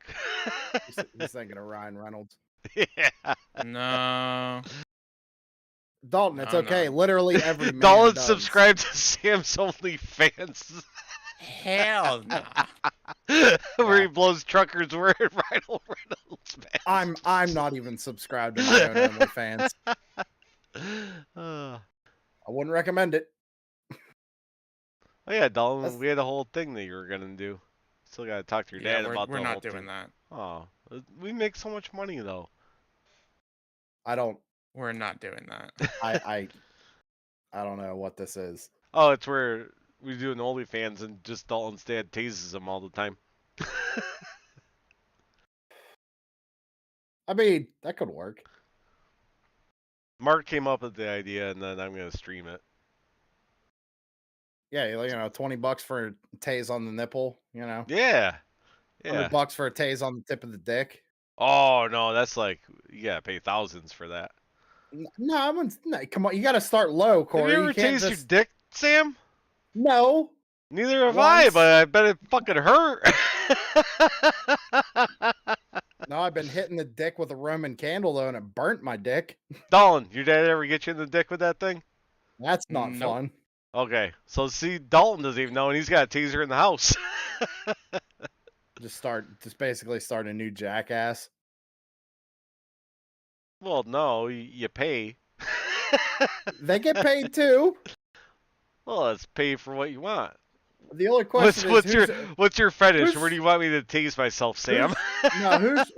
He's thinking of Ryan Reynolds. Yeah. No. Dalton, it's No, okay. no. Literally every man Dalton does. subscribed to Sam's OnlyFans. Hell no. Where he blows truckers wearing Ryan Reynolds mask. I'm not even subscribed to my own OnlyFans. Oh I wouldn't recommend it. yeah, Dalton, That's- we had a whole thing that you were gonna do. Still gotta talk to your dad Yeah, about we're the not whole doing thing. that. Oh, we make so much money though. I don't. We're not doing that. I don't know what this is. Oh, it's where we do an OnlyFans and just Dalton's dad tases him all the time. I mean, that could work. Mark came up with the idea, and then I'm gonna stream it. Yeah, $20 for a tase on the nipple. Yeah, yeah. $100 for a tase on the tip of the dick. Oh no, that's like you gotta pay thousands for that. No, come on, you got to start low, Corey. Have you ever can't tased your just... dick, Sam? No. Neither have I, Once. but I bet it fucking hurt. No, I've been hitting the dick with a Roman candle though, and it burnt my dick. Dalton, your dad ever get you in the dick with that thing? That's not Nope. fun. Okay, so see, Dalton doesn't even know, and he's got a taser in the house. Just basically start a new jackass. Well, no, you pay. They get paid too. Well, let's pay for what you want. The only question What's your fetish? who's- Where do you want me to tase myself, Sam?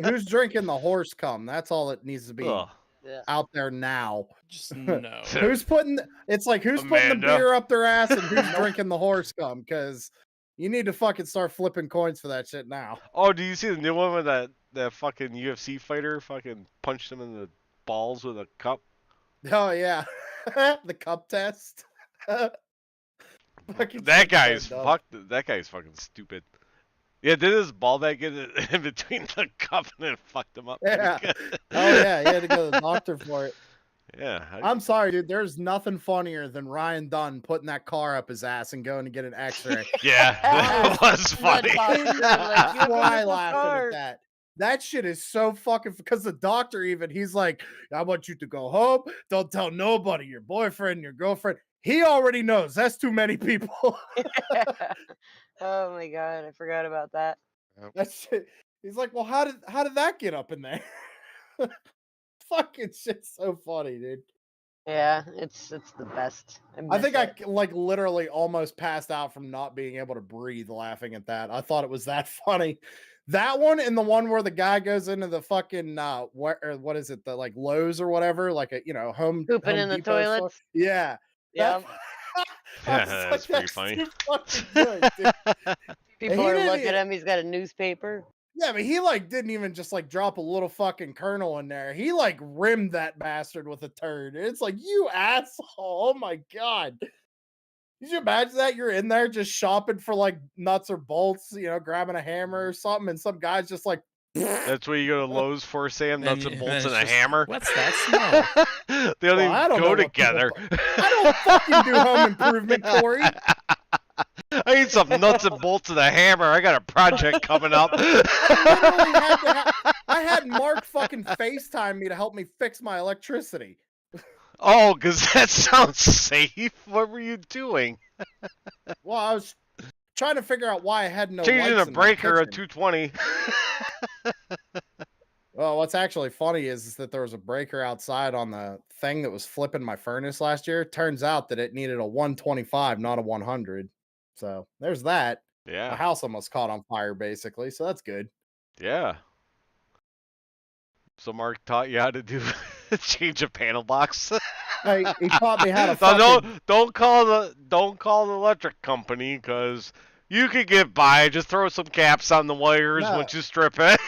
who's drinking the horse cum? That's all that needs to be Ugh. Yeah. out there now. Just no. Who's putting putting the Amanda. beer up their ass and who's drinking the horse cum? Because you need to fucking start flipping coins for that shit now. Oh, do you see the new one with that fucking UFC fighter fucking punched him in the balls with a cup? Oh yeah, the cup test. Fucking That shit's guy's so dumb. fucked. That guy's fucking stupid. Yeah, did his ball back get it in between the cup and then fucked him up? pretty Yeah. good. Oh yeah, he had to go to the doctor for it. Yeah. I'm sorry, dude. There's nothing funnier than Ryan Dunn putting that car up his ass and going to get an X-ray. Yeah, that was funny. Why laughing at that? That shit is so fucking because the doctor he's like, I want you to go home. Don't tell nobody, your boyfriend, your girlfriend. He already knows. That's too many people. Oh my god, I forgot about that. That shit. He's like, well, how did that get up in there? Fucking shit's so funny, dude. Yeah, it's the best. I think miss it. I like literally almost passed out from not being able to breathe laughing at that. I thought it was that funny. That one and the one where the guy goes into the fucking what is it, the like Lowe's or whatever, like a home Pooping Home in the Depot store. toilets. Yeah. Yeah, I was That's like, pretty that's funny. too fucking good, dude. people he are didn't looking even- at him. He's got a newspaper. Yeah, but he like didn't even just like drop a little fucking kernel in there. He like rimmed that bastard with a turd. It's like, you asshole. Oh my god. Did you imagine that? You're in there just shopping for like nuts or bolts, grabbing a hammer or something, and some guy's just like, That's what you go to Lowe's for, Sam. Nuts and bolts and a just, hammer. What's that smell? They don't Well, I even don't know go what people together. I don't fucking do home improvement, Corey. I need some nuts and bolts and a hammer. I got a project coming up. I had Mark fucking FaceTime me to help me fix my electricity. Oh, because that sounds safe. What were you doing? Well, I was trying to figure out why I had no Changing lights a in my breaker at kitchen. 220. Well, what's actually funny is that there was a breaker outside on the thing that was flipping my furnace last year. Turns out that it needed a 125, not a 100. So there's that. My Yeah. house almost caught on fire, basically. So that's good. Yeah. So Mark taught you how to do change a panel box. Hey, he taught me how to No, fucking. don't call the electric company, because you could get by. Just throw some caps on the wires No. once you strip it.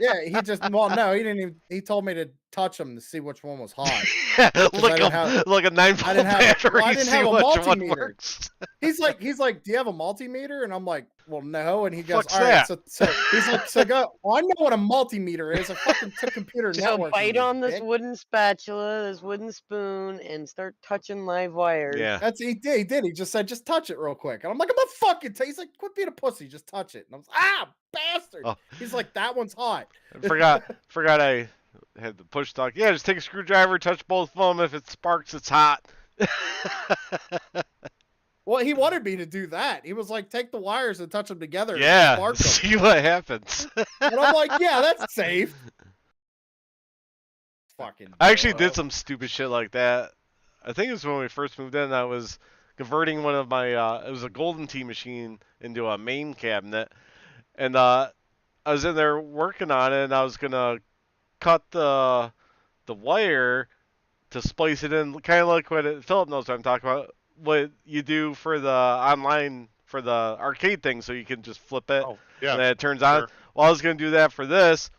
Yeah, he just. Well, no, he didn't even. He told me to touch them to see which one was hot. Look I didn't have- like a 9-volt I didn't have. battery. Well, I didn't See have a which one multimeter. works. He's like, do you have a multimeter? And I'm like, well, no. And he goes, Fuck's all right. that? So he's like, so go. Well, I know what a multimeter is. I fucking took computer So networking. bite you on this dick. wooden spatula, this wooden spoon, and start touching live wires. Yeah. That's he did. He did. He just said, just touch it real quick. And I'm like, I'm a fucking. He's like, quit being a pussy. Just touch it. And I was bastard. Oh. He's like, that one's hot. Forgot I had the push talk. Yeah, just take a screwdriver, touch both of them. If it sparks, it's hot. Well, he wanted me to do that. He was like, take the wires and touch them together. And Yeah, spark them. see what happens. And I'm like, yeah, that's safe. Fucking. I actually dumb. did some stupid shit like that. I think it was when we first moved in. I was converting one of my it was a Golden Tee machine into a main cabinet, and I was in there working on it, and I was gonna cut the wire to splice it in, kind of like what Philip knows what I'm talking about. What you do for the online for the arcade thing, so you can just flip it, Oh, yeah. and then it turns on. Sure. Well, I was gonna do that for this.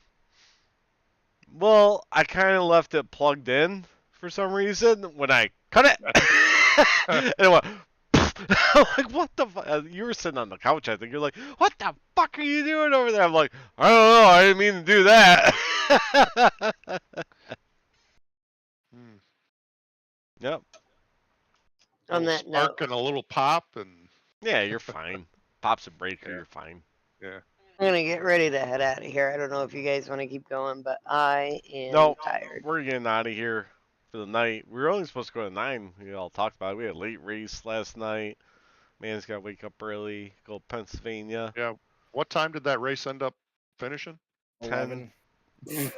Well, I kind of left it plugged in for some reason when I cut it, and it went. I'm like, what the fuck? You were sitting on the couch, I think. You're like, what the fuck are you doing over there? I'm like, I don't know. I didn't mean to do that. Yep. On that note, Spark and a little pop, and Yeah, you're fine. Pops a breaker, Yeah. you're fine. yeah. I'm gonna get ready to head out of here. I don't know if you guys want to keep going, but I am No, tired. we're getting out of here for the night. We were only supposed to go to 9. We all talked about it. We had a late race last night. Man's got to wake up early, go to Pennsylvania. Yeah. What time did that race end up finishing? 11. It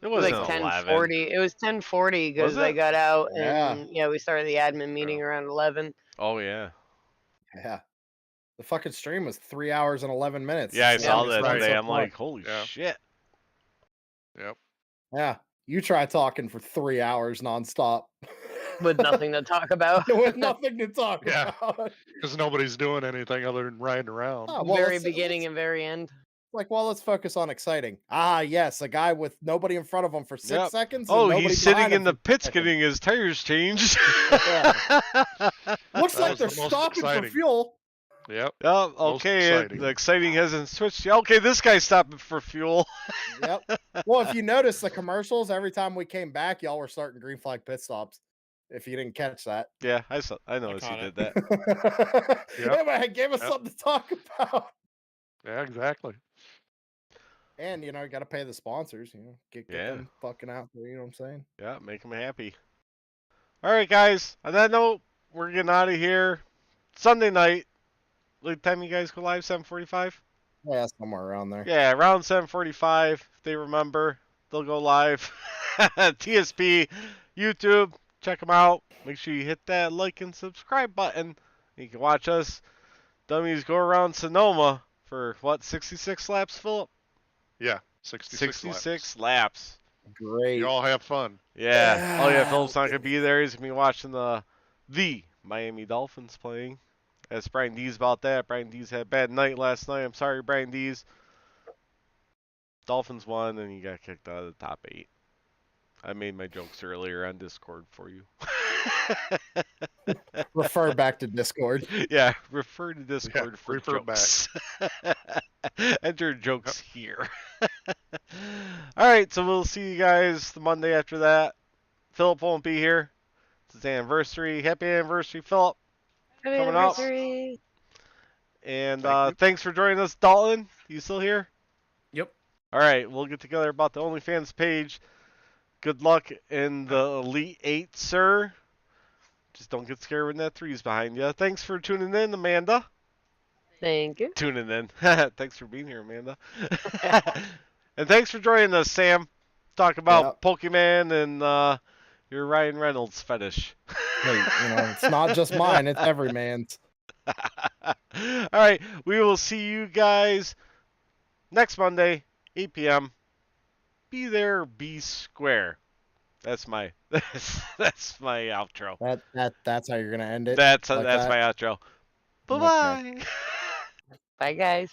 It was wasn't like 11. 10:40. It was 10:40 because Was I it? got out Yeah. and we started the admin meeting around 11. Oh, yeah. Yeah. The fucking stream was 3 hours and 11 minutes. Yeah, I It's the saw longest that one today. so I'm far. like, holy Yeah. shit. Yep. Yeah. You try talking for 3 hours nonstop. With nothing to talk about. With nothing to talk Yeah. about. Because nobody's doing anything other than riding around. Oh, well, Very let's- beginning and very end. Like, well, let's focus on exciting. Ah, yes, a guy with nobody in front of him for 6 Yep. seconds. and Oh, nobody he's sitting behind in him the for pits 6 seconds. getting his tires changed. Looks That like was they're the most stopping for exciting. fuel. Yep. Oh, Most okay. exciting. The exciting hasn't switched. Yeah, okay, this guy's stopping for fuel. Yep. Well, if you notice the commercials, every time we came back, y'all were starting green flag pit stops. If you didn't catch that. Yeah, I noticed he caught did it. that. Yep. Yeah, it gave us Yep. something to talk about. Yeah, exactly. And you got to pay the sponsors. Get Yeah. them fucking out there. You know what I'm saying? Yeah, make him happy. All right, guys. On that note, we're getting out of here. Sunday night. What time you guys go live? 7:45. Yeah, somewhere around there. Yeah, around 7:45. If they remember, they'll go live. TSP, YouTube. Check them out. Make sure you hit that like and subscribe button. You can watch us dummies go around Sonoma for what, 66 laps, Philip? Yeah. 66 laps. 66 laps. Great. You all have fun. Yeah. Oh yeah, Philip's not gonna be there. He's gonna be watching the Miami Dolphins playing. Ask Brian Dees about that. Brian Dees had a bad night last night. I'm sorry, Brian Dees. Dolphins won, and he got kicked out of the top 8. I made my jokes earlier on Discord for you. Refer back to Discord. Yeah, refer to Discord for refer jokes. Enter jokes here. All right, so we'll see you guys the Monday after that. Philip won't be here. It's his anniversary. Happy anniversary, Philip. Happy Coming up. anniversary. And Thank you. thanks for joining us, Dalton. You still here? Yep. All right, we'll get together about the OnlyFans page. Good luck in the Elite 8, sir. Just don't get scared when that 3's behind you. Thanks for tuning in, Amanda. Thank you. tuning in. Thanks for being here, Amanda. And thanks for joining us, Sam. Talk about Yep. Pokemon and your Ryan Reynolds fetish. Hey, it's not just mine; it's every man's. All right, we will see you guys next Monday, 8 p.m. Be there, be square. That's my that's my outro. That's how you're gonna end it. That's like that's that? my outro. Bye Okay. bye. Bye, guys.